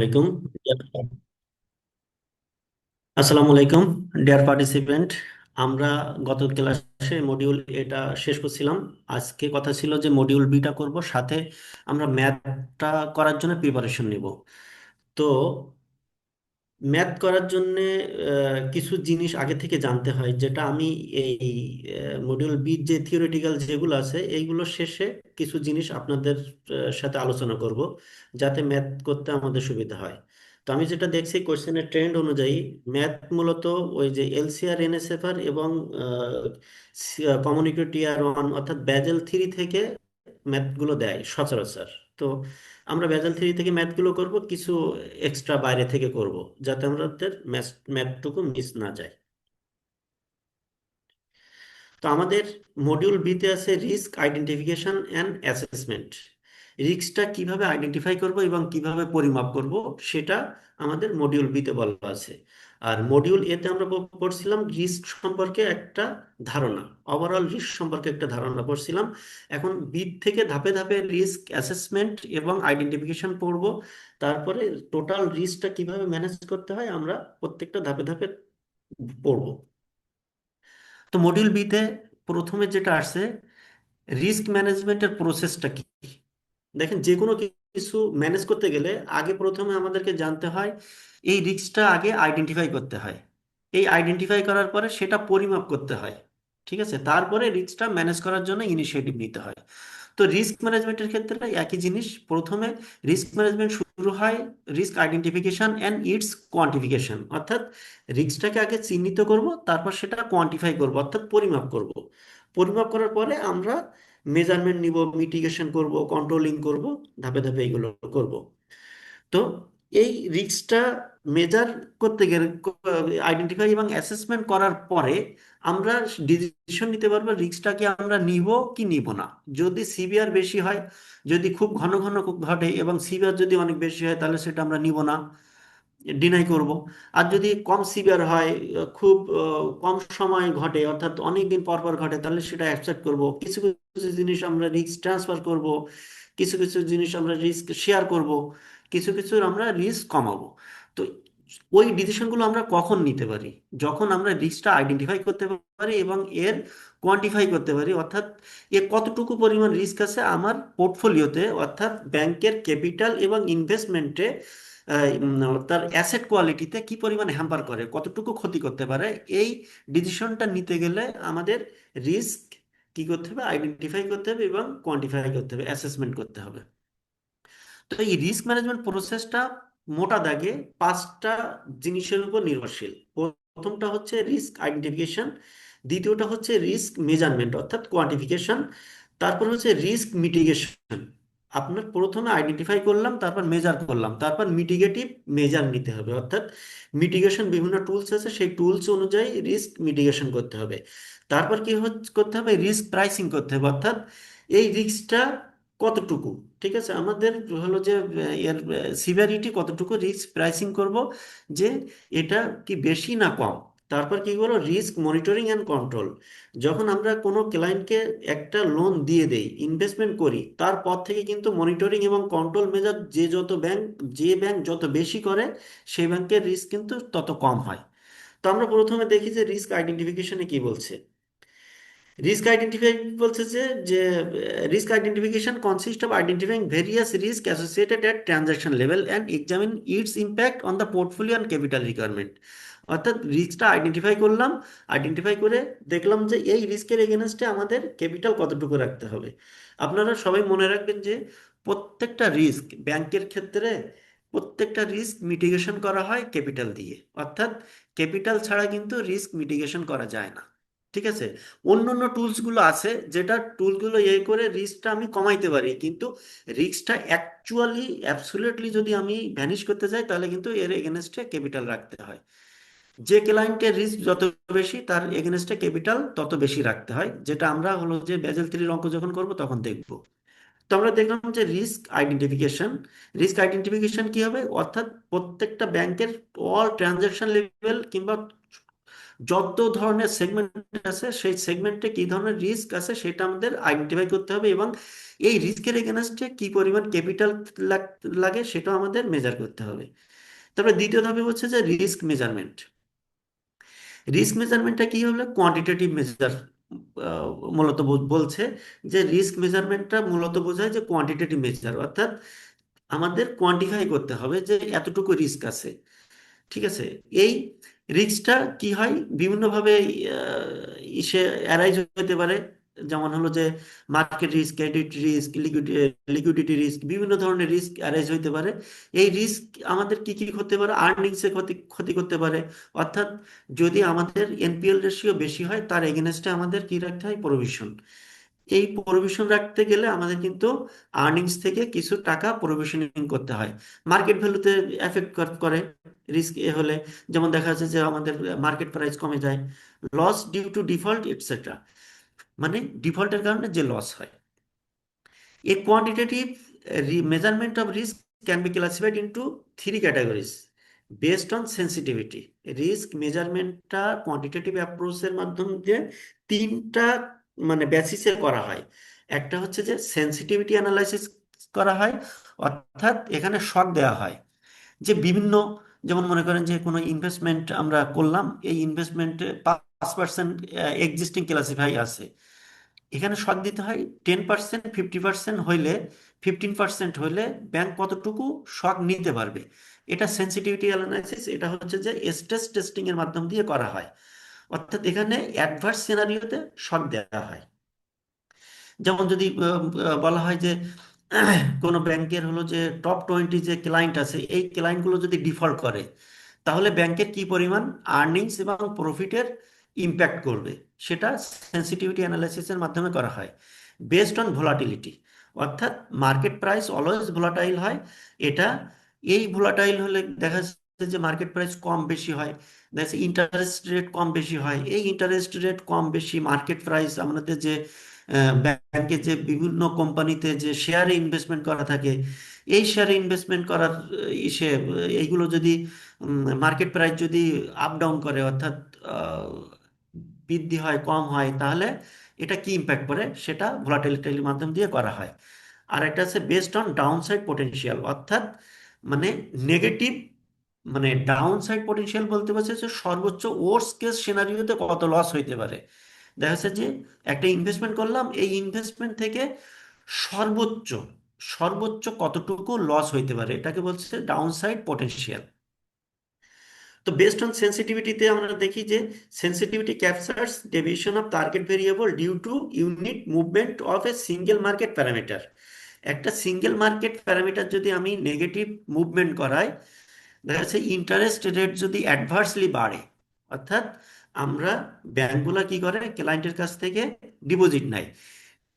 আলাইকুম। আসসালামু আলাইকুম ডিয়ার পার্টিসিপেন্ট। আমরা গত ক্লাসে মডিউল এটা শেষ করছিলাম। আজকে কথা ছিল যে মডিউল বিটা করব, সাথে আমরা ম্যাথটা করার জন্য প্রিপারেশন নিব। তো ম্যাথ করার জন্য কিছু জিনিস আগে থেকে জানতে হয়, যেটা আমি এই মডিউল বি যে থিওরিটিক্যাল যেগুলো আছে এইগুলো শেষে কিছু জিনিস আপনাদের সাথে আলোচনা করব, যাতে ম্যাথ করতে আমাদের সুবিধা হয়। তো আমি যেটা দেখছি কোশ্চেনের ট্রেন্ড অনুযায়ী ম্যাথ মূলত ওই যে এলসিআর এনএসএফআর এবং কমিউনিটি টিয়ার ওয়ান অর্থাৎ ব্যাজেল থ্রি থেকে ম্যাথগুলো দেয় সচরাচর। তো আমরা ব্যাচেলর থ্রি থেকে ম্যাথগুলো করব, কিছু এক্সট্রা বাইরে থেকে করব, যাতে আমাদের ম্যাথটুকু মিস না যায়। তো আমাদের মডিউল বিতে আছে রিস্ক আইডেন্টিফিকেশন অ্যান্ড অ্যাসেসমেন্ট। রিস্কটা কিভাবে আইডেন্টিফাই করব এবং কিভাবে পরিমাপ করব, সেটা আমাদের মডিউল বিতে বলা আছে। আর মডিউল এতে আমরা পড়ছিলাম রিস্ক সম্পর্কে একটা ধারণা, ওভারঅল রিস্ক সম্পর্কে একটা ধারণা পড়ছিলাম। এখন বি থেকে ধাপে ধাপে রিস্ক অ্যাসেসমেন্ট এবং আইডেন্টিফিকেশন পড়ব। তারপরে টোটাল রিস্কটা কিভাবে ম্যানেজ করতে হয় আমরা প্রত্যেকটা ধাপে ধাপে পড়ব। তো মডিউল বিতে প্রথমে যেটা আসছে, রিস্ক ম্যানেজমেন্টের প্রসেসটা কি। দেখেন, যে কোনো কিছু ম্যানেজ করতে গেলে আগে প্রথমে আমাদেরকে জানতে হয়, এই রিস্কটা আগে আইডেন্টিফাই করতে হয়। এই আইডেন্টিফাই করার পরে সেটা পরিমাপ করতে হয়। ঠিক আছে, তারপরে রিস্কটা ম্যানেজ করার জন্য ইনিশিয়েটিভ নিতে হয়। তো রিস্ক ম্যানেজমেন্টের ক্ষেত্রে একই জিনিস। প্রথমে রিস্ক ম্যানেজমেন্ট শুরু হয় risk identification and it's quantification, অর্থাৎ রিস্কটাকে আগে চিহ্নিত করব, তারপর সেটা কোয়ান্টিফাই করব অর্থাৎ পরিমাপ করব। পরিমাপ করার পরে আমরা মেজারমেন্ট নিব, মিটিগেশন করব, কন্ট্রোলিং করব, ধাপে ধাপে এইগুলো করব। তো এই রিস্কটা মেজার করতে গেলে, আইডেন্টিফাই এবং অ্যাসেসমেন্ট করার পরে আমরা ডিসিশন নিতে পারবো রিস্কটাকে আমরা নিব কি নিব না। যদি সিভিয়ার বেশি হয়, যদি খুব ঘন ঘন ঘটে এবং সিভিয়ার যদি অনেক বেশি হয়, তাহলে সেটা আমরা নিব না, ডিনাই করব। আর যদি কম সিভিয়ার হয়, খুব কম সময় ঘটে অর্থাৎ অনেক দিন পর পর ঘটে, তাহলে সেটা অ্যাকসেপ্ট করব। কিছু কিছু জিনিস আমরা রিস্ক ট্রান্সফার করব, কিছু কিছু জিনিস আমরা রিস্ক শেয়ার করব, কিছু কিছু আমরা রিস্ক কমাবো। তো ওই ডিসিশনগুলো আমরা কখন নিতে পারি? যখন আমরা রিস্কটা আইডেন্টিফাই করতে পারি এবং এর কোয়ান্টিফাই করতে পারি, অর্থাৎ এ কতটুকু পরিমাণ রিস্ক আছে আমার পোর্টফোলিওতে, অর্থাৎ ব্যাংকের ক্যাপিটাল এবং ইনভেস্টমেন্টে, তার অ্যাসেট কোয়ালিটিতে কি পরিমাণে হ্যাম্পার করে, কতটুকু ক্ষতি করতে পারে। এই ডিসিশনটা নিতে গেলে আমাদের রিস্ক কি করতে হবে, আইডেন্টিফাই করতে হবে এবং কোয়ান্টিফাই করতে হবে, অ্যাসেসমেন্ট করতে হবে। তো এই রিস্ক ম্যানেজমেন্ট প্রসেসটা মোটা দাগে পাঁচটা জিনিসের উপর নির্ভরশীল। প্রথমটা হচ্ছে রিস্ক আইডেন্টিফিকেশন, দ্বিতীয়টা হচ্ছে রিস্ক মেজারমেন্ট অর্থাৎ কোয়ান্টিফিকেশন, তারপর হচ্ছে রিস্ক মিটিগেশন। আপনার প্রথমে আইডেন্টিফাই করলাম, তারপর মেজার করলাম, তারপর মিটিগেটিভ মেজার নিতে হবে, অর্থাৎ মিটিগেশন বিভিন্ন টুলস আছে, সেই টুলস অনুযায়ী রিস্ক মিটিগেশন করতে হবে। তারপর কি করতে হবে, রিস্ক প্রাইসিং করতে হবে, অর্থাৎ এই রিস্কটা কতটুকু, ঠিক আছে, আমাদের হলো যে এর সিভিয়ারিটি কতটুকু, রিস্ক প্রাইসিং করব যে এটা কি বেশি না কম। তারপর কি করবো, রিস্ক মনিটরিং অ্যান্ড কন্ট্রোল। যখন আমরা কোনো ক্লায়েন্টকে একটা লোন দিয়ে দেই, ইনভেস্টমেন্ট করি, তারপর থেকে কিন্তু মনিটরিং এবং কন্ট্রোল মেজার যে ব্যাংক যত বেশি করে, সেই ব্যাংকের রিস্ক কিন্তু তত কম হয়। তো আমরা প্রথমে দেখি যে রিস্ক আইডেন্টিফিকেশনে কি বলছে। রিস্ক আইডেন্টিফাই বলছে যে risk identification consist of identifying various risk associated at transaction level and examine it's impact on the portfolio and capital requirement. অর্থাৎ রিস্কটা আইডেন্টিফাই করলাম, আইডেন্টিফাই করে দেখলাম যে এই রিস্কের এগেনস্টে আমাদের ক্যাপিটাল কতটুকু রাখতে হবে। আপনারা সবাই মনে রাখবেন যে প্রত্যেকটা রিস্ক ব্যাংকের ক্ষেত্রে, প্রত্যেকটা রিস্ক মিটিগেশন করা হয় ক্যাপিটাল দিয়ে, অর্থাৎ ক্যাপিটাল ছাড়া কিন্তু রিস্ক মিটিগেশন করা যায় না। ঠিক আছে, অন্য অন্য টুলসগুলো আছে, যেটা টুলগুলো করে রিস্কটা আমি কমাইতে পারি, কিন্তু রিস্কটা অ্যাকচুয়ালি অ্যাবসুলেটলি যদি আমি ভ্যানিশ করতে চাই, তাহলে কিন্তু এর এগেনস্টে ক্যাপিটাল রাখতে হয়। যে ক্লায়েন্টের রিস্ক যত বেশি, তার এগেনস্টে ক্যাপিটাল তত বেশি রাখতে হয়, যেটা আমরা হলো যে বেজেল থ্রির অঙ্ক যখন করব তখন দেখব। তো আমরা দেখলাম যে রিস্ক আইডেন্টিফিকেশন কি হবে, অর্থাৎ প্রত্যেকটা ব্যাংকের অল ট্রানজাকশন লেভেল কিংবা যত ধরনের সেগমেন্ট আছে সেই সেগমেন্টে কি ধরনের রিস্ক আছে সেটা আমাদের আইডেন্টিফাই করতে হবে, এবং এই রিস্কের এগেনস্টে কি পরিমাণ ক্যাপিটাল লাগে সেটাও আমাদের মেজার করতে হবে। তারপরে দ্বিতীয় ধাপে হচ্ছে যে রিস্ক মেজারমেন্ট। রিস্ক মেজারমেন্টটা কি হলো, কোয়ান্টিটেটিভ মেজার মূলত বলছে যে রিস্ক মেজারমেন্টটা মূলত বোঝায় যে কোয়ান্টিটেটিভ মেজার, অর্থাৎ আমাদের কোয়ান্টিফাই করতে হবে যে এতটুকু রিস্ক আছে। ঠিক আছে। এই রিস্কটা কি হয় বিভিন্নভাবে ইসে অ্যারাইজ হতে পারে। যেমন হলো যে market risk, credit risk, liquidity risk, বিভিন্ন ধরনের রিস্ক অ্যারাইজ হতে পারে। এই রিস্ক আমাদের কি কি হতে পারে, আর্নিংসে ক্ষতি ক্ষতি করতে পারে। অর্থাৎ যদি আমাদের এনপিএল রেশিও বেশি হয় তার এগেনস্টে আমাদের কি রাখতে হয়, প্রভিশন। এই প্রভিশন রাখতে গেলে আমাদের কিন্তু আর্নিংস থেকে কিছু টাকা প্রভিশনিং করতে হয়। মার্কেট ভ্যালুতে এফেক্ট করে রিস্ক এ হলে, যেমন দেখা যাচ্ছে যে আমাদের মার্কেট প্রাইস কমে যায়, loss due to default etcetera, মানে ডিফল্টের কারণে যে লস হয়। A quantitative measurement of risk can be classified into three categories based on sensitivity. Risk মেজারমেন্টটা কোয়ান্টিটেটিভ অ্যাপ্রোচের মাধ্যম দিয়ে তিনটা মানে বেসিসে করা হয়। একটা হচ্ছে যে সেন্সিটিভিটি অ্যানালাইসিস করা হয়, অর্থাৎ এখানে শক দেওয়া হয় যে বিভিন্ন, যেমন মনে করেন যে কোনো ইনভেস্টমেন্ট আমরা করলাম, এই ইনভেস্টমেন্টে 5% এক্সিস্টিং ক্লাসিফাই আছে, এখানে শক দিতে হয় 10%, 50% হইলে, 15% হইলে ব্যাংক কতটুকু শক নিতে পারবে। এটা সেন্সিটিভিটি অ্যানালাইসিস, এটা হচ্ছে যে স্ট্রেস টেস্টিং এর মাধ্যম দিয়ে করা হয়। অর্থাৎ এখানে অ্যাডভার্স সিনারিওতে শক দেওয়া হয়। যেমন যদি বলা হয় যে কোনো ব্যাংকের হলো যে টপ 20 যে ক্লায়েন্ট আছে, এই ক্লায়েন্টগুলো যদি ডিফল্ট করে তাহলে ব্যাংকের কি পরিমাণ আর্নিংস এবং প্রফিটের ইম্প্যাক্ট করবে, সেটা সেন্সিটিভিটি অ্যানালাইসিসের মাধ্যমে করা হয় বেসড অন ভোলাটিলিটি। অর্থাৎ মার্কেট প্রাইস অলওয়েজ ভোলাটাইল হয়। এটা এই ভোলাটাইল হলে দেখা যাচ্ছে যে মার্কেট প্রাইস কম বেশি হয়, দেখা যাচ্ছে ইন্টারেস্ট রেট কম বেশি হয়। এই ইন্টারেস্ট রেট কম বেশি, মার্কেট প্রাইস, আমাদের যে ব্যাংকে যে বিভিন্ন কোম্পানিতে যে শেয়ারে ইনভেস্টমেন্ট করা থাকে, এই শেয়ারে ইনভেস্টমেন্ট করার ইসে এইগুলো যদি মার্কেট প্রাইস যদি আপ ডাউন করে, অর্থাৎ আহ, বৃদ্ধি হয় কম হয়, তাহলে এটা কি ইম্প্যাক্ট করে সেটা ভোলাটিলিটির মাধ্যম দিয়ে করা হয়। আর একটা আছে based on down side potential, অর্থাৎ মানে নেগেটিভ, মানে ডাউন সাইড পোটেনশিয়াল বলতে পারছে যে সর্বোচ্চ ওর্স্ট কেস সিনারিওতে কত লস হইতে পারে। দেখা যাচ্ছে যে একটা ইনভেস্টমেন্ট করলাম, এই ইনভেস্টমেন্ট থেকে সর্বোচ্চ সর্বোচ্চ কতটুকু লস হইতে পারে, এটাকে বলছে ডাউন সাইড পোটেনশিয়াল। তো বেসড অন সেন্সিটিভিটিতে আমরা দেখি যে sensitivity captures deviation of target variable due to unit movement of a single market parameter. একটা সিঙ্গেল মার্কেট প্যারামিটার যদি আমি নেগেটিভ মুভমেন্ট করাই, দেখা যাচ্ছে ইন্টারেস্ট রেট যদি অ্যাডভার্সলি বাড়ে, অর্থাৎ আমরা ব্যাংকগুলা কি করে ক্লায়েন্টের কাছ থেকে ডিপোজিট নেয়,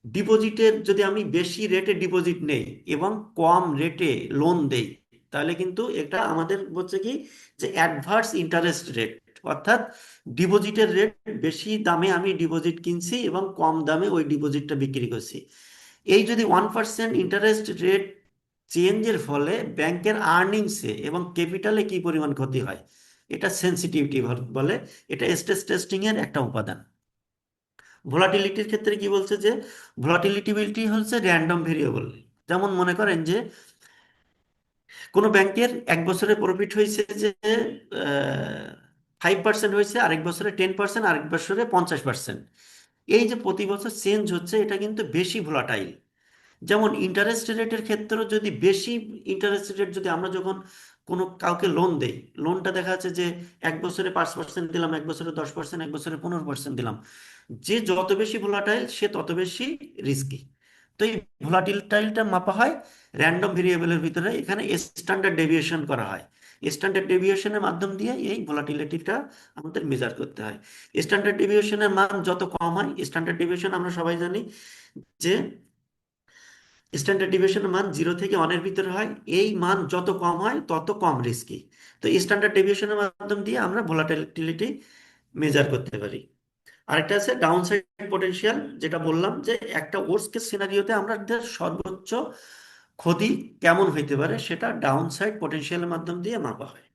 ডিপোজিটের যদি আমি বেশি রেটে ডিপোজিট নেই এবং কম রেটে লোন দেই, তাহলে কিন্তু এটা আমাদের বলছে কি যে অ্যাডভার্স ইন্টারেস্ট রেট, অর্থাৎ ডিপোজিটের রেট বেশি দামে আমি ডিপোজিট কিনছি এবং কম দামে ওই ডিপোজিটটা বিক্রি করছি। এই যদি 1% ইন্টারেস্ট রেট চেঞ্জের ফলে ব্যাংকের আর্নিংসে এবং ক্যাপিটালে কি পরিমাণ ক্ষতি হয়, এটা সেন্সিটিভিটি বলে। এটা স্ট্রেস টেস্টিং এর একটা উপাদান। ভোলাটিলিটির ক্ষেত্রে কি বলছে যে ভোলাটিলিটি হচ্ছে র্যান্ডম ভেরিয়েবল। যেমন মনে করেন যে কোনো ব্যাংকের এক বছরে প্রফিট হয়েছে যে 5% হয়েছে, আরেক বছরে 10%, আরেক বছরে 50%। এই যে প্রতি বছর চেঞ্জ হচ্ছে, এটা কিন্তু বেশি ভোলাটাইল। যেমন ইন্টারেস্ট রেটের ক্ষেত্রেও যদি বেশি ইন্টারেস্ট রেট, যদি আমরা যখন কোনো কাউকে লোন দেই, লোনটা দেখা যাচ্ছে যে এক বছরে 5% দিলাম, এক বছরে 10%, এক বছরে 15% দিলাম, যে যত বেশি ভোলাটাইল সে তত বেশি রিস্কি। তো এই ভোলাটিলটাইলটা মাপা হয় র্যান্ডম ভেরিয়েবলের ভিতরে, এখানে স্ট্যান্ডার্ড ডেভিয়েশন করা হয়। স্ট্যান্ডার্ড ডেভিয়েশনের মাধ্যম দিয়ে এই ভোলাটিলিটিটা আমাদের মেজার করতে হয়। স্ট্যান্ডার্ড ডেভিয়েশনের মান যত কম হয়, স্ট্যান্ডার্ড ডেভিয়েশন আমরা সবাই জানি যে স্ট্যান্ডার্ড ডেভিয়েশনের মান 0 থেকে 1-এর ভিতরে হয়, এই মান যত কম হয় তত কম রিস্কি। তো স্ট্যান্ডার্ড ডেভিয়েশনের মাধ্যম দিয়ে আমরা ভোলাটিলিটি মেজার করতে পারি। আরেকটা আছে ডাউন সাইড পোটেনশিয়াল, যেটা বললাম যে একটা ওর্স্ট কেস সিনারিওতে আমাদের সর্বোচ্চ ক্ষতি কেমন হইতে পারে সেটা ডাউন সাইড পোটেনশিয়ালের মাধ্যম দিয়ে মাপা হয়।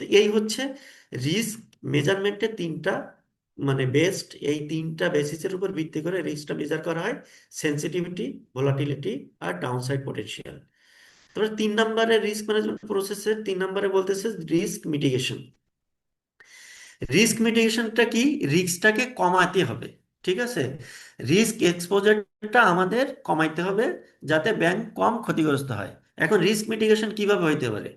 তো এই হচ্ছে রিস্ক মেজারমেন্টে তিনটা মানে বেসড, এই তিনটা বেসিসের উপর ভিত্তি করে রিস্কটা মেজার করা হয়: সেন্সিটিভিটি, ভোলাটিলিটি আর ডাউনসাইড পটেনশিয়াল। তারপরে 3 নম্বরে রিস্ক ম্যানেজমেন্ট প্রসেসের 3 নম্বরে বলতেছে রিস্ক মিটিগেশন। রিস্ক মিটিগেশনটা কি? রিস্কটাকে কমাতে হবে, ঠিক আছে? রিস্ক এক্সপোজারটা আমাদের কমাইতে হবে যাতে ব্যাংক কম ক্ষতিগ্রস্ত হয়। এখন রিস্ক মিটিগেশন কিভাবে হইতে পারে?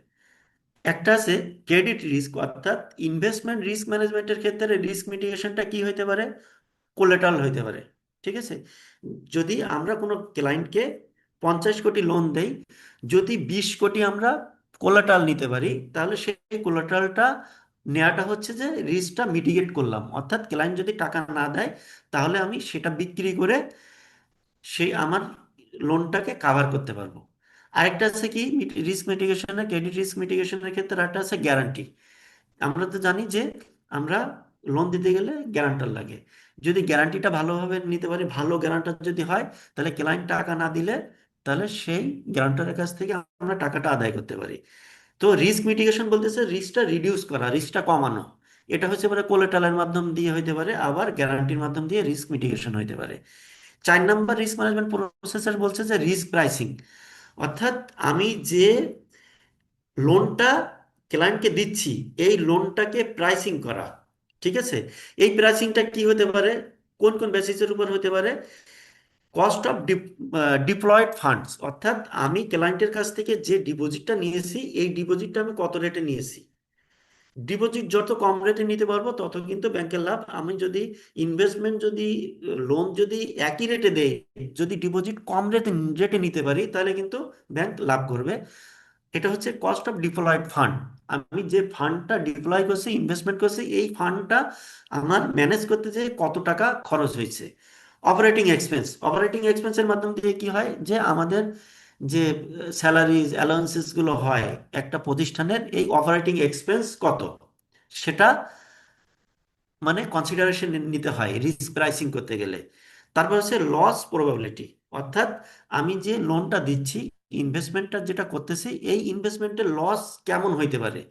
একটা আছে ক্রেডিট রিস্ক, অর্থাৎ ইনভেস্টমেন্ট রিস্ক ম্যানেজমেন্টের ক্ষেত্রে রিস্ক মিটিগেশনটা কি হইতে পারে? কোলেটারাল হইতে পারে, ঠিক আছে? যদি আমরা কোনো ক্লায়েন্টকে 50 কোটি লোন দেই, যদি 20 কোটি আমরা কোলাটারাল নিতে পারি, তাহলে সেই কোলাটারালটা নেওয়াটা হচ্ছে যে রিস্কটা মিটিগেট করলাম। অর্থাৎ ক্লায়েন্ট যদি টাকা না দেয়, তাহলে আমি সেটা বিক্রি করে সেই আমার লোনটাকে কাভার করতে পারবো। আরেকটা আছে কি রিস্ক মিটিগেশনের, ক্রেডিট রিস্ক মিটিগেশনের ক্ষেত্রে একটা আছে গ্যারান্টি। আমরা তো জানি যে আমরা লোন দিতে গেলে গ্যারান্টার লাগে। যদি গ্যারান্টিটা ভালোভাবে নিতে পারি, ভালো গ্যারান্টার যদি হয়, তাহলে ক্লায়েন্ট টাকা না দিলে তাহলে সেই গ্যারান্টারের কাছ থেকে আমরা টাকাটা আদায় করতে পারি। তো রিস্ক মিটিগেশন বলতেছে রিস্কটা রিডিউস করা, রিস্কটা কমানো। এটা হচ্ছে মানে কোলেটারের মাধ্যম দিয়ে হইতে পারে, আবার গ্যারান্টির মাধ্যম দিয়ে রিস্ক মিটিগেশন হইতে পারে। 4 নম্বর রিস্ক ম্যানেজমেন্ট প্রসেসর বলছে যে রিস্ক প্রাইসিং, অর্থাৎ আমি যে লোনটা ক্লায়েন্টকে দিচ্ছি, এই লোনটাকে প্রাইসিং করা, ঠিক আছে? এই প্রাইসিংটা কি হতে পারে, কোন কোন বেসিসের উপর হতে পারে? কস্ট অফ ডিপ্লয়েড ফান্ডস, অর্থাৎ আমি ক্লায়েন্টের কাছ থেকে যে ডিপোজিটটা নিয়েছি, এই ডিপোজিটটা আমি কত রেটে নিয়েছি। ডিপোজিট যত কম রেটে নিতে পারবো তত কিন্তু ব্যাংকের লাভ। আমি যদি ইনভেস্টমেন্ট যদি লোন যদি একই রেটে দেই, যদি ডিপোজিট কম রেটে রেটে নিতে পারি, তাহলে কিন্তু ব্যাংক লাভ করবে। এটা হচ্ছে কস্ট অফ ডিপ্লয়েড ফান্ড। আমি যে ফান্ডটা ডিপ্লয় করছি, ইনভেস্টমেন্ট করছি, এই ফান্ডটা আমার ম্যানেজ করতে যে কত টাকা খরচ হয়েছে। অপারেটিং এক্সপেন্স, অপারেটিং এক্সপেন্সের মাধ্যম দিয়ে কি হয় যে আমাদের যে স্যালারিজ অ্যালাউন্সেস গুলো হয় একটা প্রতিষ্ঠানের, এই অপারেটিং এক্সপেন্স কত, সেটা মানে কনসিডারেশন নিতে হয় রিস্ক প্রাইসিং করতে গেলে। তারপর হচ্ছে লস প্রবাবিলিটি, অর্থাৎ আমি যে লোনটা দিচ্ছি, ইনভেস্টমেন্টটা যেটা করতেছি, এই ইনভেস্টমেন্টের লস কেমন হইতে পারে,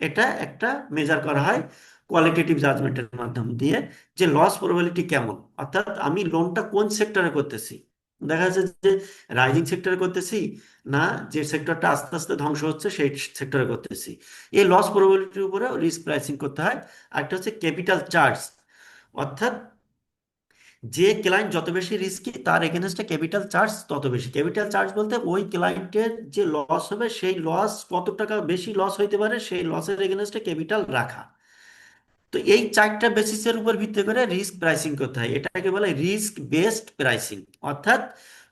এটা একটা মেজার করা হয় কোয়ালিটেটিভ জাজমেন্টের মাধ্যম দিয়ে, যে লস প্রবাবিলিটি কেমন। অর্থাৎ আমি লোনটা কোন সেক্টরে করতেছি, দেখা যাচ্ছে যে রাইজিং সেক্টরে করতেছি, না যে সেক্টরটা আস্তে আস্তে ধ্বংস হচ্ছে সেই সেক্টরে করতেছি। এই লস প্রবাবিলিটির উপরে রিস্ক প্রাইসিং করতে হয়। আরেকটা হচ্ছে ক্যাপিটাল চার্জ, অর্থাৎ যে ক্লায়েন্ট যত বেশি রিস্কি, তার এগেনস্টে ক্যাপিটাল চার্জ তত বেশি। ক্যাপিটাল চার্জ বলতে ওই ক্লায়েন্টের যে লস হবে, সেই লস কত টাকা বেশি লস হইতে পারে, সেই লসের এগেনস্টে ক্যাপিটাল রাখা। তো এই 4টা বেসিসের উপর ভিত্তি করে রিস্ক প্রাইসিং করতে হয়, এটাকে বলে রিস্ক বেসড প্রাইসিং। অর্থাৎ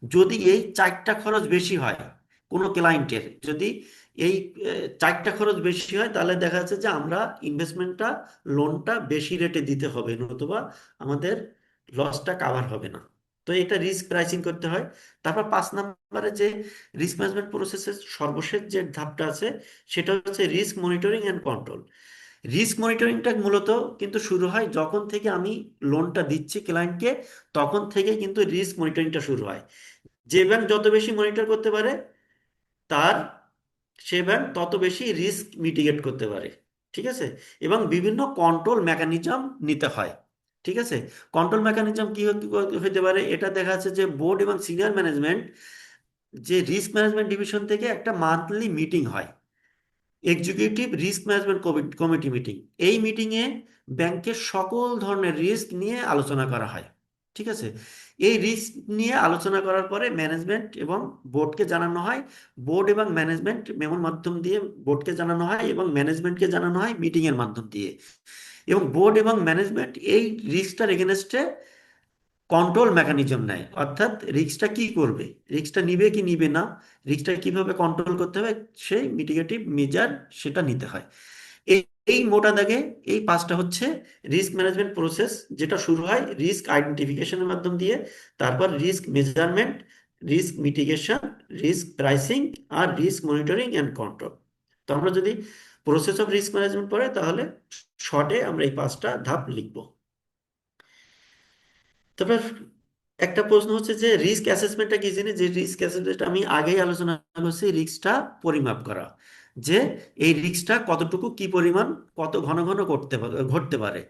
যদি এই 4টা খরচ বেশি হয় কোনো ক্লায়েন্টের, যদি এই 4টা খরচ বেশি হয়, তাহলে দেখা যাচ্ছে যে আমরা ইনভেস্টমেন্টটা লোনটা বেশি রেটে দিতে হবে, নতুবা আমাদের লসটা কাভার হবে না। তো এটা রিস্ক প্রাইসিং করতে হয়। তারপর 5 নম্বরে যে রিস্ক ম্যানেজমেন্ট প্রসেসের সর্বশেষ যে ধাপটা আছে, সেটা হচ্ছে risk monitoring and control. Risk মনিটরিংটা মূলত কিন্তু শুরু হয় যখন থেকে আমি লোনটা দিচ্ছি ক্লায়েন্টকে, তখন থেকে কিন্তু রিস্ক মনিটরিংটা শুরু হয়। যে ব্যাংক যত বেশি মনিটর করতে পারে, তার সে ব্যাংক তত বেশি রিস্ক মিটিগেট করতে পারে, ঠিক আছে? এবং বিভিন্ন কন্ট্রোল মেকানিজম নিতে হয়, ঠিক আছে? কন্ট্রোল মেকানিজম কি হতে পারে? এটা দেখা যাচ্ছে যে বোর্ড এবং সিনিয়র ম্যানেজমেন্ট যে রিস্ক ম্যানেজমেন্ট ডিভিশন থেকে একটা মান্থলি মিটিং হয়, executive risk management committee meeting. এই মিটিংয়ে ব্যাংকের সকল ধরনের রিস্ক নিয়ে আলোচনা করা হয়, ঠিক আছে? এই রিস্ক নিয়ে আলোচনা করার পরে ম্যানেজমেন্ট এবং বোর্ডকে জানানো হয়। বোর্ড এবং ম্যানেজমেন্ট মেমোর মাধ্যম দিয়ে বোর্ডকে জানানো হয়, এবং ম্যানেজমেন্টকে জানানো হয় মিটিংয়ের মাধ্যম দিয়ে। এবং বোর্ড এবং ম্যানেজমেন্ট এই রিস্কটার এগেনস্টে কন্ট্রোল মেকানিজম নেয়, অর্থাৎ রিস্কটা কি করবে, রিস্কটা নিবে কি নিবে না, রিস্কটা কিভাবে কন্ট্রোল করতে হবে, সেই মিটিগেটিভ মেজার সেটা নিতে হয়। এই এই মোটা দাগে এই 5টা হচ্ছে রিস্ক ম্যানেজমেন্ট প্রসেস, যেটা শুরু হয় রিস্ক আইডেন্টিফিকেশনের মাধ্যম দিয়ে, তারপর risk measurement, risk mitigation, risk pricing, আর রিস্ক মনিটরিং অ্যান্ড কন্ট্রোল। তো আমরা যদি প্রসেস অফ রিস্ক ম্যানেজমেন্ট পড়ে, তাহলে শর্টে আমরা এই 5টা ধাপ লিখবো। তবে একটা প্রশ্ন হচ্ছে যে রিস্ক অ্যাসেসমেন্টটা কি জিনিস? যে রিস্ক অ্যাসেসমেন্ট আমি আগেই আলোচনা করছি, রিস্কটা পরিমাপ করা। যে এই রিস্কটা কতটুকু, কি পরিমাণ, কত ঘন ঘন ঘটতে পারে।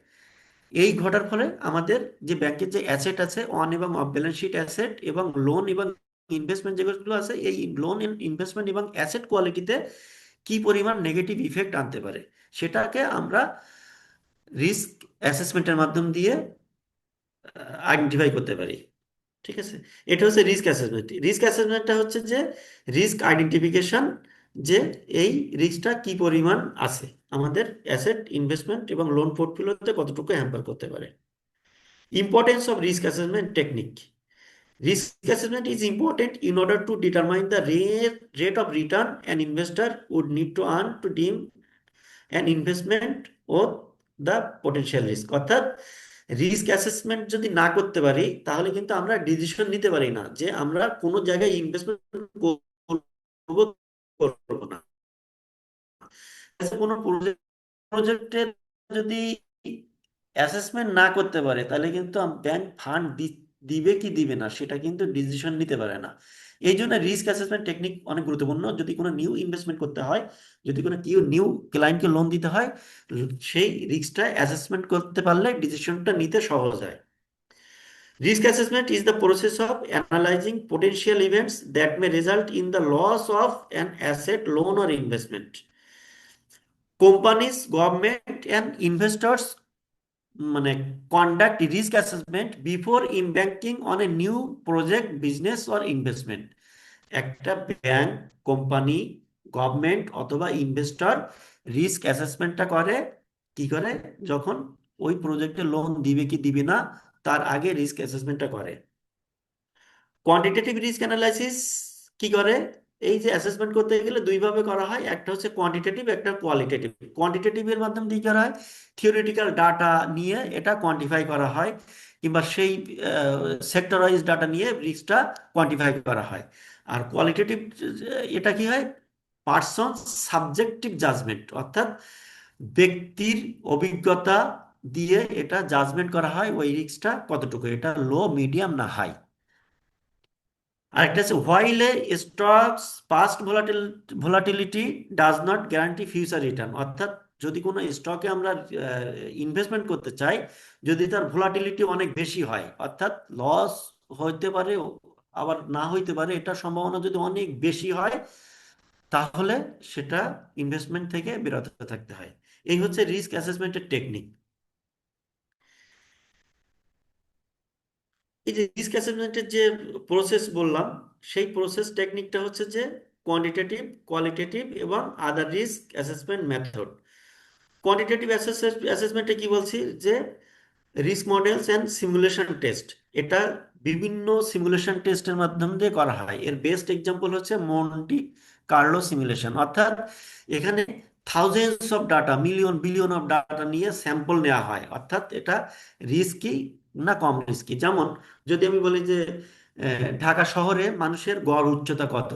এই ঘটার ফলে আমাদের যে ব্যাংকের যে অ্যাসেট আছে, অন এবং অফ ব্যালেন্স শিট অ্যাসেট এবং লোন এবং ইনভেস্টমেন্ট যেগুলো আছে, এই লোন, ইনভেস্টমেন্ট এবং অ্যাসেট কোয়ালিটিতে কি পরিমাণ নেগেটিভ ইফেক্ট আনতে পারে, সেটাকে আমরা রিস্ক অ্যাসেসমেন্টের মাধ্যম দিয়ে আইডেন্টিফাই করতে পারি। ঠিক আছে, এটা হচ্ছে রিস্ক অ্যাসেসমেন্ট। রিস্ক অ্যাসেসমেন্টটা হচ্ছে যে রিস্ক আইডেন্টিফিকেশন, যে এই রিস্কটা কি পরিমাণ আছে আমাদের অ্যাসেট, ইনভেস্টমেন্ট এবং লোন পোর্টফোলিওতে কতটুকু হ্যাম্পার করতে পারে। Importance of risk assessment technique. Risk assessment is important in order to determine the rate of return an investor would need to earn to deem an investment or the potential risk. অর্থাৎ risk assessment যদি না করতে পারি, তাহলে কিন্তু আমরা decision নিতে পারি না যে আমরা কোনো জায়গায় ইনভেস্টমেন্ট করবো, করবো না। কোনো প্রজেক্টের যদি অ্যাসেসমেন্ট না করতে পারে, তাহলে কিন্তু ব্যাংক ফান্ড দিবে কি দিবে না, সেটা কিন্তু ডিসিশন নিতে পারে না। এই জন্য রিস্ক অ্যাসেসমেন্ট টেকনিক অনেক গুরুত্বপূর্ণ। যদি কোনো নিউ ইনভেস্টমেন্ট করতে হয়, যদি কোনো নিউ ক্লায়েন্টকে লোন দিতে হয়, সেই রিস্কটা অ্যাসেসমেন্ট করতে পারলে ডিসিশনটা নিতে সহজ হয়। Risk assessment is the process of analyzing potential events that may result in the loss of an asset, loan, or investment. Companies, government, and investors মানে conduct risk assessment before embarking on a new project, business, or investment. একটা bank, company, government অথবা investor risk অ্যাসেসমেন্টটা করে কি করে, যখন ওই প্রজেক্টে loan দিবে কি দিবে না, তার আগে রিস্ক অ্যাসেসমেন্টটা করে। কোয়ান্টিটেটিভ রিস্ক অ্যানালাইসিস কি করে, এই যে অ্যাসেসমেন্ট করতে গেলে দুই ভাবে করা হয়, একটা হচ্ছে কোয়ান্টিটেটিভ, একটা কোয়ালিটেটিভ। কোয়ান্টিটেটিভের মাধ্যমে দিয়ে করা হয়, থিওরিটিক্যাল ডাটা নিয়ে এটা কোয়ান্টিফাই করা হয়, কিংবা সেই সেক্টর ওয়াইজ ডাটা নিয়ে রিস্কটা কোয়ান্টিফাই করা হয়। আর কোয়ালিটেটিভ এটা কি হয়, পার্সন সাবজেক্টিভ জাজমেন্ট, অর্থাৎ ব্যক্তির অভিজ্ঞতা দিয়ে এটা জাজমেন্ট করা হয় ওই রিস্কটা কতটুকু, এটা লো, মিডিয়াম না হাই। আরেকটা আছে while a stocks past volatility does not guarantee future return. অর্থাৎ যদি কোনো স্টকে আমরা ইনভেস্টমেন্ট করতে চাই, যদি তার ভোলাটিলিটি অনেক বেশি হয়, অর্থাৎ লস হইতে পারে আবার না হইতে পারে, এটা সম্ভাবনা যদি অনেক বেশি হয়, তাহলে সেটা ইনভেস্টমেন্ট থেকে বিরত থাকতে হয়। এই হচ্ছে রিস্ক অ্যাসেসমেন্টের টেকনিক। এই যে রিস্ক অ্যাসেসমেন্টের যে প্রসেস বললাম, সেই প্রসেস টেকনিকটা হচ্ছে যে কোয়ান্টিটেটিভ, কোয়ালিটেটিভ এবং other risk assessment method. Quantitative অ্যাসেসমেন্টে কি বলছি, যে risk models and simulation test, এটা বিভিন্ন সিমুলেশন টেস্টের মাধ্যম দিয়ে করা হয়। এর বেস্ট এক্সাম্পল হচ্ছে মন্টি কার্লো সিমুলেশন। অর্থাৎ এখানে thousands of data, million billion of data নিয়ে স্যাম্পল নেওয়া হয়। অর্থাৎ এটা রিস্কি না কম রিস্কি। যেমন যদি আমি বলি যে ঢাকা শহরে মানুষের গড় উচ্চতা কত,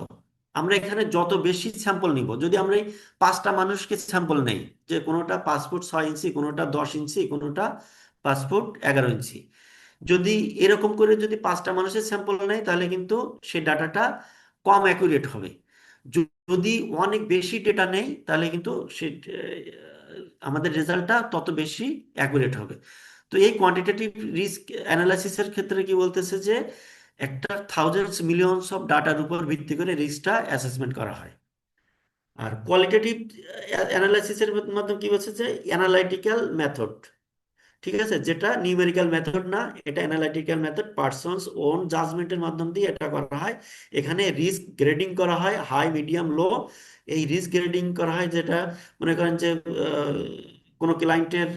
আমরা এখানে যত বেশি স্যাম্পল নিব, যদি আমরা এই 5টা মানুষকে স্যাম্পল নেই, যে কোনোটা 5 ফুট 6 ইঞ্চি, কোনোটা 10 ইঞ্চি, কোনোটা 5 ফুট 11 ইঞ্চি, যদি এরকম করে যদি 5টা মানুষের স্যাম্পল নেয়, তাহলে কিন্তু সেই ডাটাটা কম অ্যাকুরেট হবে। যদি অনেক বেশি ডেটা নেই, তাহলে কিন্তু সে আমাদের রেজাল্টটা তত বেশি অ্যাকুরেট হবে। তো এই কোয়ান্টিটেটিভ রিস্ক অ্যানালাইসিসের ক্ষেত্রে কি বলতেছে, যে একটা থাউজেন্ডস মিলিয়নস অফ ডাটার উপর ভিত্তি করে রিস্কটা অ্যাসেসমেন্ট করা হয়। আর কোয়ালিটেটিভ অ্যানালাইসিসের মাধ্যমে কি বলছে, যে অ্যানালাইটিক্যাল মেথড, ঠিক আছে, যেটা নিউমেরিক্যাল মেথড না, এটা অ্যানালাইটিক্যাল মেথড, পার্সনস ওন জাজমেন্টের মাধ্যম দিয়ে এটা করা হয়। এখানে রিস্ক গ্রেডিং করা হয়, হাই, মিডিয়াম, লো। এই রিস্ক গ্রেডিং করা হয়, যেটা মনে করেন যে কোনো ক্লায়েন্টের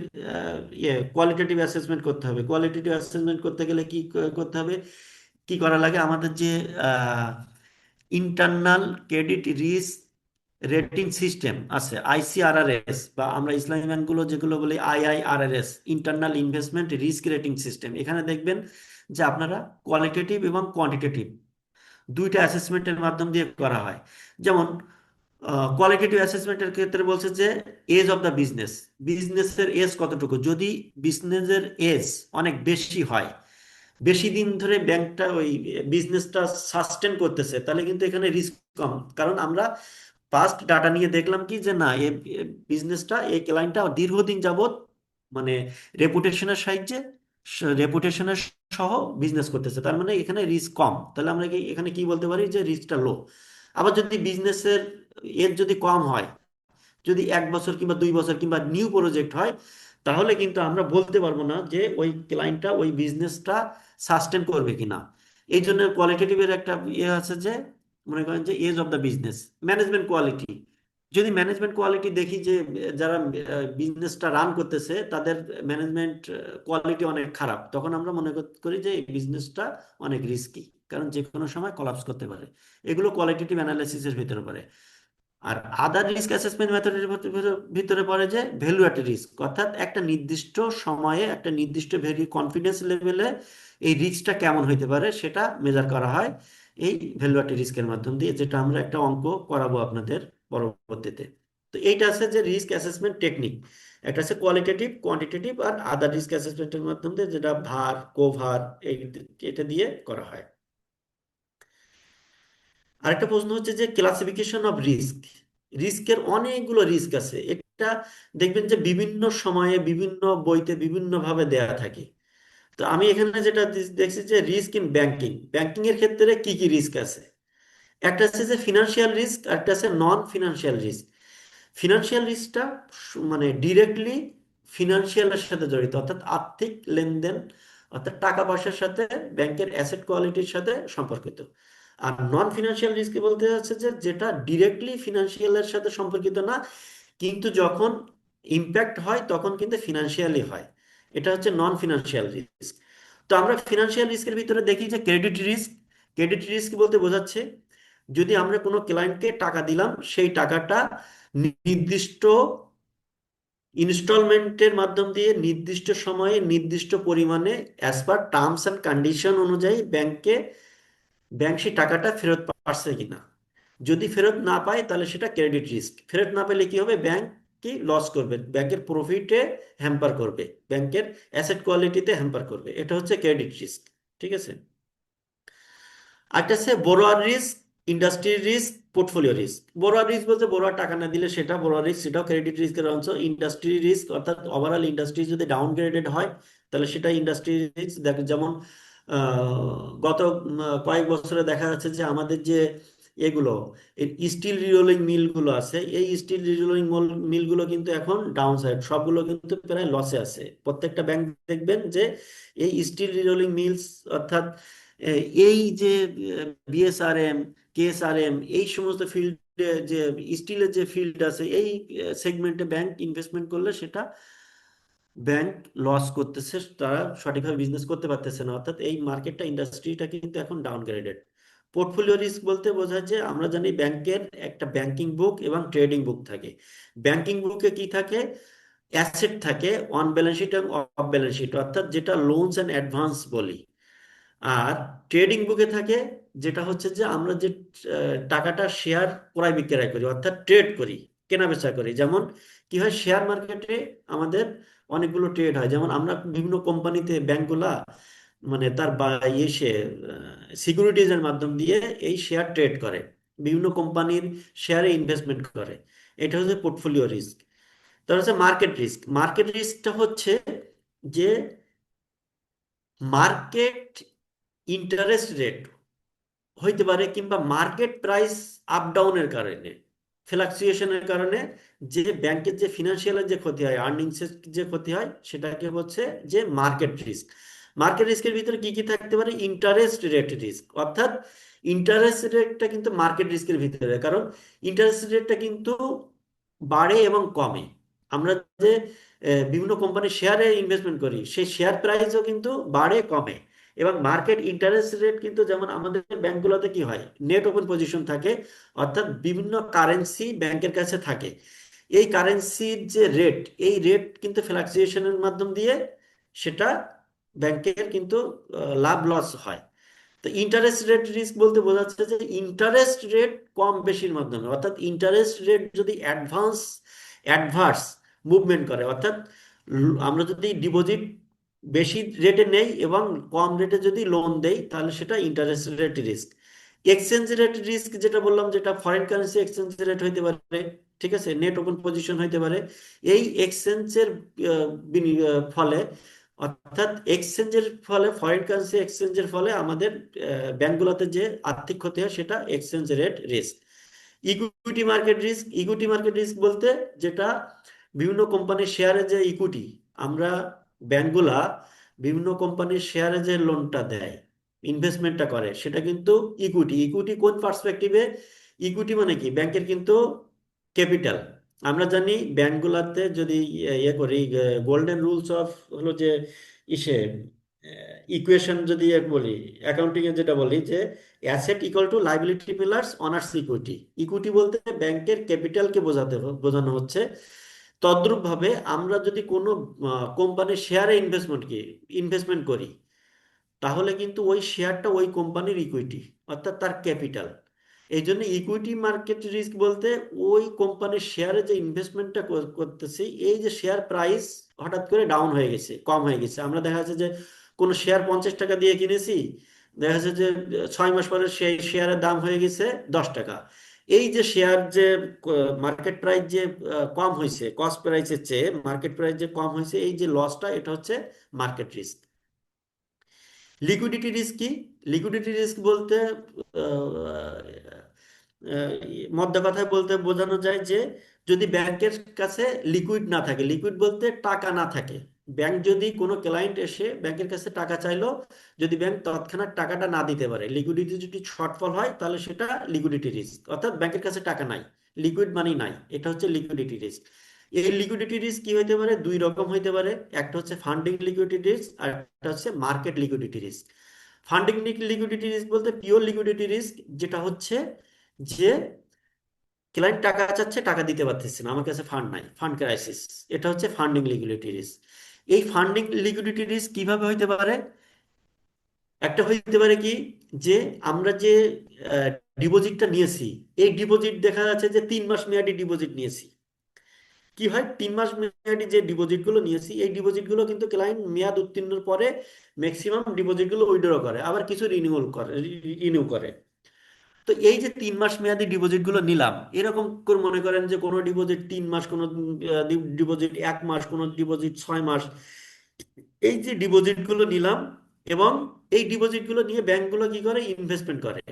কোয়ালিটেটিভ অ্যাসেসমেন্ট করতে হবে। কোয়ালিটেটিভ অ্যাসেসমেন্ট করতে গেলে কি করতে হবে, কি করা লাগে, আমাদের যে internal credit risk rating system আছে, আইসিআরআরএস, বা আমরা ইসলামী ব্যাংকগুলো যেগুলো বলি IIRRS, internal investment risk rating system. এখানে দেখবেন যে আপনারা কোয়ালিটেটিভ এবং কোয়ান্টিটেটিভ দুইটা অ্যাসেসমেন্টের মাধ্যম দিয়ে করা হয়। যেমন কোয়ালিটেটিভ অ্যাসেসমেন্টের ক্ষেত্রে বলছে যে এজ অফ দ্য বিজনেস, বিজনেসের এজ কতটুকু, যদি বিজনেসের এজ অনেক বেশি হয়, বেশি দিন ধরে ব্যাংকটা ওই বিজনেসটা সাস্টেন করতেছে, তাহলে কিন্তু এখানে রিস্ক কম। কারণ আমরা ফার্স্ট ডাটা নিয়ে দেখলাম কি যে না, এই বিজনেসটা, এই ক্লায়েন্টটা দীর্ঘদিন যাবত মানে রেপুটেশনের সাহায্যে, রেপুটেশনের সহ বিজনেস করতেছে, তার মানে এখানে রিস্ক কম। তাহলে আমরা এখানে কি বলতে পারি যে রিস্কটা লো। আবার যদি বিজনেসের এর যদি কম হয়, যদি 1 বছর কিংবা 2 বছর কিংবা নিউ প্রজেক্ট হয়, তাহলে কিন্তু আমরা বলতে পারবো না যে ওই ক্লায়েন্টটা ওই বিজনেসটা সাস্টেন করবে কিনা। এই জন্য কোয়ালিটেটিভের একটা ইয়ে আছে যে, মনে করেন যে edge of the business, management quality. যদি ম্যানেজমেন্ট কোয়ালিটি দেখি যে যারা বিজনেসটা রান করতেছে তাদের ম্যানেজমেন্ট কোয়ালিটি অনেক খারাপ, তখন আমরা মনে করি যে এই বিজনেসটা অনেক রিস্কি, কারণ যে কোনো সময় কলাপস করতে পারে। এগুলো কোয়ালিটেটিভ অ্যানালাইসিসের ভিতরে পড়ে। আর আদার রিস্ক অ্যাসেসমেন্ট মেথডের ভিতরে পড়ে যে ভ্যালুয়েটেড রিস্ক, অর্থাৎ একটা নির্দিষ্ট সময়ে একটা নির্দিষ্ট ভেরি কনফিডেন্স লেভেলে এই রিস্কটা কেমন হইতে পারে সেটা মেজার করা হয় এই ভ্যালুয়েটেড রিস্কের মাধ্যম দিয়ে, যেটা আমরা একটা অঙ্ক করাবো আপনাদের পরবর্তীতে। তো এইটা আছে যে রিস্ক অ্যাসেসমেন্ট টেকনিক। একটা আছে কোয়ালিটেটিভ, কোয়ান্টিটেটিভ আর আদার রিস্ক অ্যাসেসমেন্টের মাধ্যমে, যেটা ভার, কোভার, এই এটা দিয়ে করা হয়। আরেকটা প্রশ্ন হচ্ছে যে ক্লাসিফিকেশন অফ রিস্ক। রিস্কের অনেকগুলো রিস্ক আছে, এটা দেখবেন যে বিভিন্ন সময়ে বিভিন্ন বইতে বিভিন্ন ভাবে দেয়া থাকে। তো আমি এখানে যেটা দেখছি যে রিস্ক ইন ব্যাংকিং, ব্যাংকিং এর ক্ষেত্রে কি কি রিস্ক আছে। একটা আছে যে ফিনান্সিয়াল রিস্ক, একটা আছে নন ফিনান্সিয়াল রিস্ক। ফিনান্সিয়াল রিস্কটা মানে ডিরেক্টলি ফিনান্সিয়ালের সাথে জড়িত, অর্থাৎ আর্থিক লেনদেন, অর্থাৎ টাকা পয়সার সাথে, ব্যাংকের অ্যাসেট কোয়ালিটির সাথে সম্পর্কিত। আর নন ফিনান্সিয়াল রিস্ক বলতে যাচ্ছে যে যেটা ডিরেক্টলি ফিনান্সিয়ালের সাথে সম্পর্কিত না, কিন্তু যখন ইম্প্যাক্ট হয় তখন কিন্তু ফিনান্সিয়ালি হয়। এটা হচ্ছে নন ফিনান্সিয়াল রিস্ক। তো আমরা ফিনান্সিয়াল রিস্কের ভিতরে দেখি যে ক্রেডিট রিস্ক। ক্রেডিট রিস্ক বলতে বোঝাচ্ছে যদি আমরা কোনো ক্লায়েন্টকে টাকা দিলাম, সেই টাকাটা নির্দিষ্ট ইনস্টলমেন্টের মাধ্যম দিয়ে নির্দিষ্ট সময়ে নির্দিষ্ট পরিমাণে as per terms and condition অনুযায়ী ব্যাংক সেই টাকাটা ফেরত পাচ্ছে কিনা। যদি ফেরত না পায় তাহলে সেটা ক্রেডিট রিস্ক। ফেরত না পেলে কি হবে, ব্যাংক কি লস করবে, ব্যাংকের প্রফিটে হ্যাম্পার করবে, ব্যাংকের অ্যাসেট কোয়ালিটিতে হ্যাম্পার করবে। এটা হচ্ছে ক্রেডিট রিস্ক। ঠিক আছে। আরেকটা আছে borrower risk, industry risk, portfolio risk. Borrower risk বলতে বড়োয়ার টাকা না দিলে সেটা বড়োয়ার রিস্ক, সেটাও ক্রেডিট রিস্কের অংশ। ইন্ডাস্ট্রি রিস্ক অর্থাৎ ওভারঅল ইন্ডাস্ট্রি যদি ডাউনগ্রেডেড হয় তাহলে সেটা ইন্ডাস্ট্রি রিস্ক। দেখ যেমন গত কয়েক বছরে দেখা যাচ্ছে যে আমাদের যে এগুলো স্টিল রিরোলিং মিলগুলো আছে, এই স্টিল রিরোলিং মিলগুলো কিন্তু এখন ডাউন সাইড, সবগুলো কিন্তু প্রায় লসে আছে। প্রত্যেকটা ব্যাংক দেখবেন যে এই স্টিল রিরোলিং মিলস, অর্থাৎ এই যে বিএসআরএম, কেএসআরএম, এই সমস্ত ফিল্ডে যে স্টিলের যে ফিল্ড আছে, এই সেগমেন্টে ব্যাংক ইনভেস্টমেন্ট করলে সেটা ব্যাংক লস করতেছে, তারা সঠিকভাবে বিজনেস করতে পারতেছে না, অর্থাৎ এই মার্কেটটা, ইন্ডাস্ট্রিটা কিন্তু এখন ডাউনগ্রেডেড। পোর্টফোলিও রিস্ক বলতে বোঝায় যে আমরা জানি ব্যাংকের একটা ব্যাংকিং বুক এবং ট্রেডিং বুক থাকে। ব্যাংকিং বুকে কি থাকে, অ্যাসেট থাকে অন ব্যালেন্স শিট এবং অফ ব্যালেন্স শিট, অর্থাৎ যেটা লোনস অ্যান্ড অ্যাডভান্স বলি। আর ট্রেডিং বুকে থাকে যেটা হচ্ছে যে আমরা যে টাকাটা শেয়ার ক্রয় বিক্রয় করি, অর্থাৎ ট্রেড করি, কেনা বেচা করি। যেমন কি হয়, শেয়ার মার্কেটে আমাদের অনেকগুলো ট্রেড হয়, যেমন আমরা বিভিন্ন কোম্পানিতে ব্যাংকগুলা মানে তার ইসে সিকিউরিটিজের মাধ্যম দিয়ে এই শেয়ার ট্রেড করে, বিভিন্ন কোম্পানির শেয়ারে ইনভেস্টমেন্ট করে। এটা হচ্ছে পোর্টফোলিও রিস্ক। তার হচ্ছে মার্কেট রিস্ক। মার্কেট রিস্কটা হচ্ছে যে মার্কেট ইন্টারেস্ট রেট হইতে পারে কিংবা মার্কেট প্রাইস আপ ডাউনের কারণে, ফ্লাকচুয়েশনের কারণে যে ব্যাংকের যে ফিনান্সিয়ালের যে ক্ষতি হয়, আর্নিংসের যে ক্ষতি হয়, সেটাকে হচ্ছে যে মার্কেট রিস্ক। মার্কেট রিস্কের ভিতরে কি কি থাকতে পারে, ইন্টারেস্ট রেট রিস্ক, অর্থাৎ ইন্টারেস্ট রেটটা কিন্তু মার্কেট রিস্কের ভিতরে, কারণ ইন্টারেস্ট রেটটা কিন্তু বাড়ে এবং কমে। আমরা যে বিভিন্ন কোম্পানির শেয়ারে ইনভেস্টমেন্ট করি, সেই শেয়ার প্রাইসও কিন্তু বাড়ে কমে। এবং মার্কেট ইন্টারেস্ট রেট কিন্তু, যেমন আমাদের ব্যাংকগুলোতে কি হয়, নেট ওপেন পজিশন থাকে, অর্থাৎ বিভিন্ন কারেন্সি ব্যাংকের কাছে থাকে। এই কারেন্সির যে রেট, এই রেট কিন্তু ফ্লাকচুয়েশনের মাধ্যম দিয়ে সেটা ব্যাংকের কিন্তু লাভ লস হয়। তো ইন্টারেস্ট রেট রিস্ক বলতে বোঝাচ্ছে যে ইন্টারেস্ট রেট কম বেশির মাধ্যমে, অর্থাৎ ইন্টারেস্ট রেট যদি অ্যাডভার্স মুভমেন্ট করে, অর্থাৎ আমরা যদি ডিপোজিট বেশি রেটে নেই এবং কম রেটে যদি লোন দেই, তাহলে সেটা interest rate risk. Exchange rate risk যেটা বললাম, যেটা ফরেন কারেন্সি এক্সচেঞ্জ রেট হইতে পারে, ঠিক আছে, নেট ওপেন পজিশন হইতে পারে। এই এক্সচেঞ্জের ফলে, অর্থাৎ এক্সচেঞ্জের ফলে, ফরেন কারেন্সি এক্সচেঞ্জের ফলে আমাদের ব্যাংকগুলোতে যে আর্থিক ক্ষতি হয় সেটা exchange rate risk. Equity market risk, equity market risk বলতে যেটা বিভিন্ন কোম্পানির শেয়ারে যে ইকুইটি, আমরা ব্যাংকগুলা বিভিন্ন কোম্পানির শেয়ারে যে লোনটা দেয়, ইনভেস্টমেন্টটা করে, সেটা কিন্তু ইকুইটি। ইকুইটি কোন পার্সপেক্টিভে? ইকুইটি মানে কি? ব্যাংকের কিন্তু ক্যাপিটাল। আমরা জানি ব্যাংকগুলাতে যদি করি, গোল্ডেন রুলস অফ হলো যে ইসে ইকুয়েশন যদি বলি, অ্যাকাউন্টিং এ যেটা বলি যে asset equal to liability plus honours equity. Equity বলতে ব্যাংকের ক্যাপিটালকে বোঝানো হচ্ছে। তদ্রূপ ভাবে আমরা যদি কোনো কোম্পানির শেয়ারে ইনভেস্টমেন্ট করি, তাহলে কিন্তু ওই শেয়ারটা ওই কোম্পানির ইকুইটি, অর্থাৎ তার ক্যাপিটাল। এই জন্য ইকুইটি মার্কেট রিস্ক বলতে ওই কোম্পানির শেয়ারে যে ইনভেস্টমেন্টটা করতেছি, এই যে শেয়ার প্রাইস হঠাৎ করে ডাউন হয়ে গেছে, কম হয়ে গেছে, আমরা দেখা যাচ্ছে যে কোনো শেয়ার 50 টাকা দিয়ে কিনেছি, দেখা যাচ্ছে যে 6 মাস পরে সেই শেয়ারের দাম হয়ে গেছে 10 টাকা। এই যে শেয়ার যে মার্কেট প্রাইস যে কম হয়েছে, কস্ট প্রাইসের চেয়ে মার্কেট প্রাইস যে কম হয়েছে, এই যে লসটা, এটা হচ্ছে মার্কেট রিস্ক। লিকুইডিটি রিস্ক কি? লিকুইডিটি রিস্ক বলতে আহ, আহ, মধ্যে কথায় বলতে বোঝানো যায় যে যদি ব্যাংকের কাছে লিকুইড না থাকে, লিকুইড বলতে টাকা না থাকে, ব্যাংক যদি কোনো ক্লায়েন্ট এসে ব্যাংকের কাছে টাকা চাইলো, যদি ব্যাংক তৎক্ষণাৎ টাকাটা না দিতে পারে, লিকুইডিটি যদি শর্টফল হয়, তাহলে সেটা লিকুইডিটি রিস্ক, অর্থাৎ ব্যাংকের কাছে টাকা নাই, লিকুইড মানি নাই, এটা হচ্ছে লিকুইডিটি রিস্ক। এই লিকুইডিটি রিস্ক কি হইতে পারে? দুই রকম হইতে পারে। একটা হচ্ছে ফান্ডিং লিকুইডিটি রিস্ক, আর একটা হচ্ছে market liquidity risk. Funding liquidity risk বলতে পিওর লিকুইডিটি রিস্ক, যেটা হচ্ছে যে ক্লায়েন্ট টাকা চাচ্ছে, টাকা দিতে পারতেছে না, আমার কাছে ফান্ড নাই, ফান্ড ক্রাইসিস, এটা হচ্ছে ফান্ডিং লিকুইডিটি রিস্ক। এই ফান্ডিং লিকুইডিটি রিস্ক কিভাবে হইতে পারে? একটা হইতে পারে কি, যে আমরা যে ডিপোজিটটা নিয়েছি, এই ডিপোজিট দেখা যাচ্ছে যে 3 মাস মেয়াদি ডিপোজিট নিয়েছি। কি হয়, 3 মাস মেয়াদি যে ডিপোজিট গুলো নিয়েছি, এই ডিপোজিট গুলো কিন্তু ক্লায়েন্ট মেয়াদ উত্তীর্ণের পরে ম্যাক্সিমাম ডিপোজিট গুলো উইথড্র করে, আবার কিছু রিনিউ করে। তো এই যে 3 মাস মেয়াদি ডিপোজিট গুলো নিলাম, এরকম করে মনে করেন যে কোনো ডিপোজিট 3 মাস, কোনো ডিপোজিট 1 মাস, কোনো ডিপোজিট 6 মাস, এই যে ডিপোজিট গুলো নিলাম, এবং এই ডিপোজিট গুলো নিয়ে ব্যাংকগুলো কি করে? ইনভেস্টমেন্ট করে।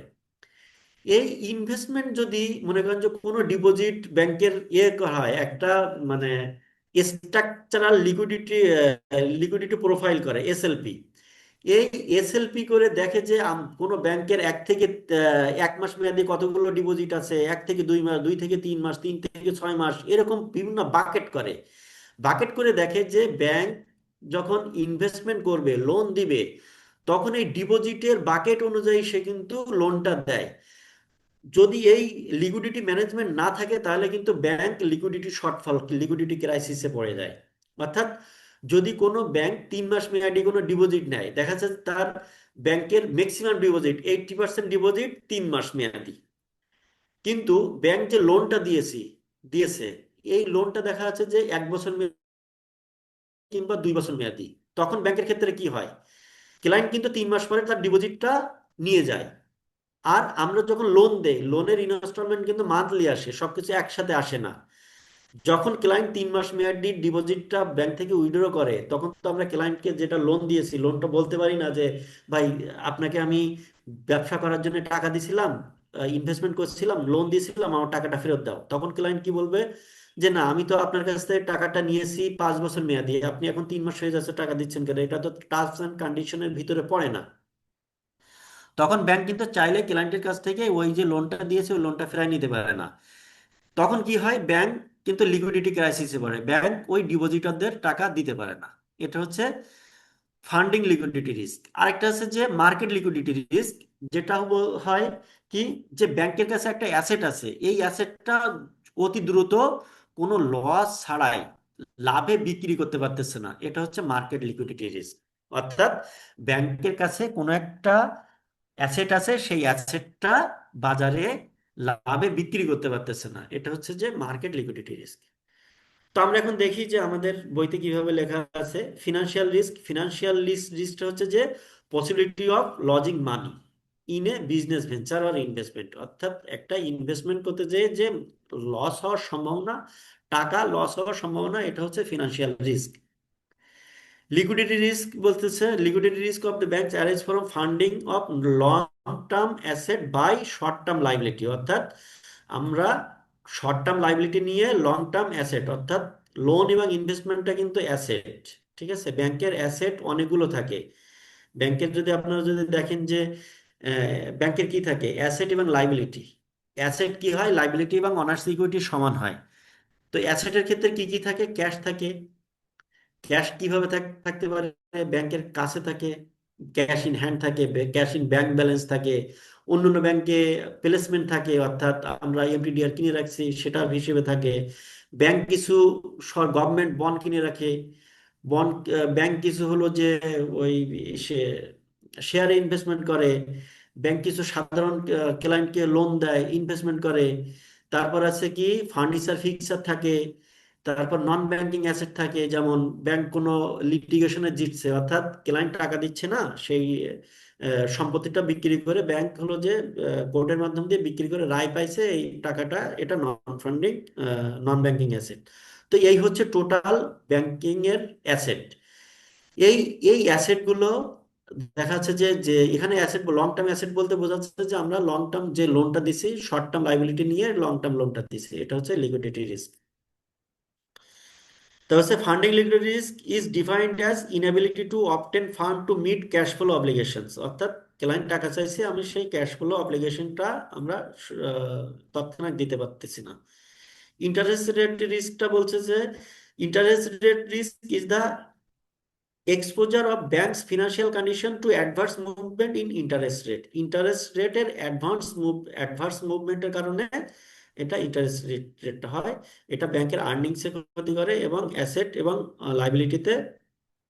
এই ইনভেস্টমেন্ট যদি মনে করেন যে কোনো ডিপোজিট ব্যাংকের করা হয়, একটা মানে স্ট্রাকচারাল লিকুইডিটি প্রোফাইল করে, এসএলপি। এই এসএলপি করে দেখে যে কোনো ব্যাংকের 1 মাস মেয়াদি কতগুলো ডিপোজিট আছে, 1 থেকে 2 মাস, 2 থেকে 3 মাস, 3 থেকে 6 মাস, এরকম বিভিন্ন বাকেট করে। বাকেট করে দেখে যে ব্যাংক যখন ইনভেস্টমেন্ট করবে, লোন দিবে, তখন এই ডিপোজিটের বাকেট অনুযায়ী সে কিন্তু লোনটা দেয়। যদি এই লিকুইডিটি ম্যানেজমেন্ট না থাকে, তাহলে কিন্তু ব্যাংক লিকুইডিটি শর্টফল, লিকুইডিটি ক্রাইসিসে পড়ে যায়। অর্থাৎ যদি কোনো ব্যাংক 3 মাস মেয়াদি কোনো ডিপোজিট নেয়, দেখা যাচ্ছে তার ব্যাংকের ম্যাক্সিমাম ডিপোজিট 80% ডিপোজিট 3 মাস মেয়াদি, কিন্তু ব্যাংক যে লোনটা দিয়েছে, এই লোনটা দেখা যাচ্ছে যে 1 বছর কিংবা 2 বছর মেয়াদি। তখন ব্যাংকের ক্ষেত্রে কি হয়? ক্লায়েন্ট কিন্তু 3 মাস পরে তার ডিপোজিটটা নিয়ে যায়। আর আমরা যখন লোন দেই, লোনের ইনস্টলমেন্ট কিন্তু মান্থলি আসে, সবকিছু একসাথে আসে না। যখন ক্লায়েন্ট 3 মাস মেয়াদি ডিপোজিটটা ব্যাংক থেকে উইথড্র করে, তখন তো আমরা ক্লায়েন্টকে যেটা লোন দিয়েছি, লোনটা বলতে পারি না যে ভাই, আপনাকে আমি ব্যবসা করার জন্য টাকা দিছিলাম, ইনভেস্টমেন্ট করছিলাম, লোন দিয়েছিলাম, আমার টাকাটা ফেরত দাও। তখন ক্লায়েন্ট কি বলবে? যে না, আমি তো আপনার কাছ থেকে টাকাটা নিয়েছি 5 বছর মেয়াদি, আপনি এখন 3 মাস হয়ে যাচ্ছে টাকা দিচ্ছেন কেন? এটা তো টার্মস অ্যান্ড কন্ডিশনের ভিতরে পড়ে না। তখন ব্যাংক কিন্তু চাইলে ক্লায়েন্টের কাছ থেকে ওই যে লোনটা দিয়েছে, ওই লোনটা ফেরাই নিতে পারে না। তখন কি হয়? ব্যাংক কিন্তু লিকুইডিটি ক্রাইসিসে পড়ে, ব্যাংক ওই ডিপোজিটরদের টাকা দিতে পারে না। এটা হচ্ছে ফান্ডিং লিকুইডিটি রিস্ক। আরেকটা আছে যে মার্কেট লিকুইডিটি রিস্ক, যেটা হয় কি, যে ব্যাংকের কাছে একটা অ্যাসেট আছে, এই অ্যাসেটটা অতি দ্রুত কোনো লস ছাড়াই লাভে বিক্রি করতে পারতেছে না, এটা হচ্ছে মার্কেট লিকুইডিটি রিস্ক। অর্থাৎ ব্যাংকের কাছে কোনো একটা অ্যাসেট আছে, সেই অ্যাসেটটা বাজারে লাভে বিক্রি করতে পারতেছে না, এটা হচ্ছে যে মার্কেট লিকুইডিটি রিস্ক। তো আমরা এখন দেখি যে আমাদের বইতে কিভাবে লেখা আছে ফিনান্সিয়াল রিস্ক। ফিনান্সিয়াল রিস্কটা হচ্ছে যে possibility of losing money. In a business venture আর ইনভেস্টমেন্ট, অর্থাৎ একটা ইনভেস্টমেন্ট করতে যেয়ে যে লস হওয়ার সম্ভাবনা, টাকা লস হওয়ার সম্ভাবনা, এটা হচ্ছে ফিনান্সিয়াল রিস্ক। লিকুইডিটি রিস্ক বলতেছে liquidity risk of the banks arise from funding of long term asset by short term liability, অর্থাৎ আমরা শর্ট টার্ম লাইবিলিটি নিয়ে লং টার্ম অ্যাসেট, অর্থাৎ লোন এবং ইনভেস্টমেন্টটা কিন্তু অ্যাসেট। ঠিক আছে, ব্যাংকের অ্যাসেট অনেকগুলো থাকে। ব্যাংকের যদি আপনারা যদি দেখেন যে ব্যাংকের কি থাকে, অ্যাসেট এবং লাইবিলিটি। অ্যাসেট কি হয়, লাইবিলিটি এবং অনার্স ইকুইটি সমান হয়। তো অ্যাসেটের ক্ষেত্রে কি কি থাকে, ক্যাশ থাকে। ক্যাশ কিভাবে থাকতে পারে, ব্যাংকের কাছে থাকে, ক্যাশ ইন হ্যান্ড থাকে, ক্যাশ ইন ব্যাংক ব্যালেন্স থাকে। অন্যান্য ব্যাংকে প্লেসমেন্ট থাকে, অর্থাৎ আমরা এমটিডিআর কিনে রাখছি সেটার হিসেবে থাকে। ব্যাংক কিছু গভর্নমেন্ট বন্ড কিনে রাখে। বন্ড ব্যাংক কিছু হলো যে ওই সে শেয়ারে ইনভেস্টমেন্ট করে। ব্যাংক কিছু সাধারণ ক্লায়েন্টকে লোন দেয়, ইনভেস্টমেন্ট করে। তারপর আছে কি, ফার্নিচার ফিক্সার থাকে। তারপর নন ব্যাংকিং অ্যাসেট থাকে, যেমন ব্যাংক কোনো লিটিগেশনে জিতছে, অর্থাৎ ক্লায়েন্ট টাকা দিচ্ছে না, সেই সম্পত্তিটা বিক্রি করে ব্যাংক হলো যে কোর্টের মাধ্যম দিয়ে বিক্রি করে রায় পাইছে এই টাকাটা, এটা নন ফান্ডিং নন ব্যাংকিং অ্যাসেট। তো এই হচ্ছে টোটাল ব্যাংকিং এর অ্যাসেট। এই এই অ্যাসেটগুলো দেখা যাচ্ছে যে যে এখানে অ্যাসেট লং টার্ম অ্যাসেট বলতে বোঝাচ্ছে যে আমরা লং টার্ম যে লোনটা দিছি, শর্ট টার্ম লাইবিলিটি নিয়ে লং টার্ম লোনটা দিছি, এটা হচ্ছে লিকুইডিটি রিস্ক। তো হচ্ছে funding liquidity risk is defined as inability to obtain fund to meet cash flow obligations, অর্থাৎ ক্লায়েন্ট টাকা চাইছে, আমি সেই ক্যাশ ফ্লো অব্লিগেশনটা আমরা তৎক্ষণাৎ দিতে পারতেছি না। ইন্টারেস্ট রেট রিস্কটা বলছে যে interest rate risk is the exposure of banks financial condition to adverse movement in interest rate. Interest রেটের অ্যাডভার্স মুভমেন্টের কারণে এটা ইন্টারেস্ট রেটটা হয়। এটা ব্যাংকের আর্নিংসে ক্ষতি করে এবং অ্যাসেট এবং লাইবিলিটিতে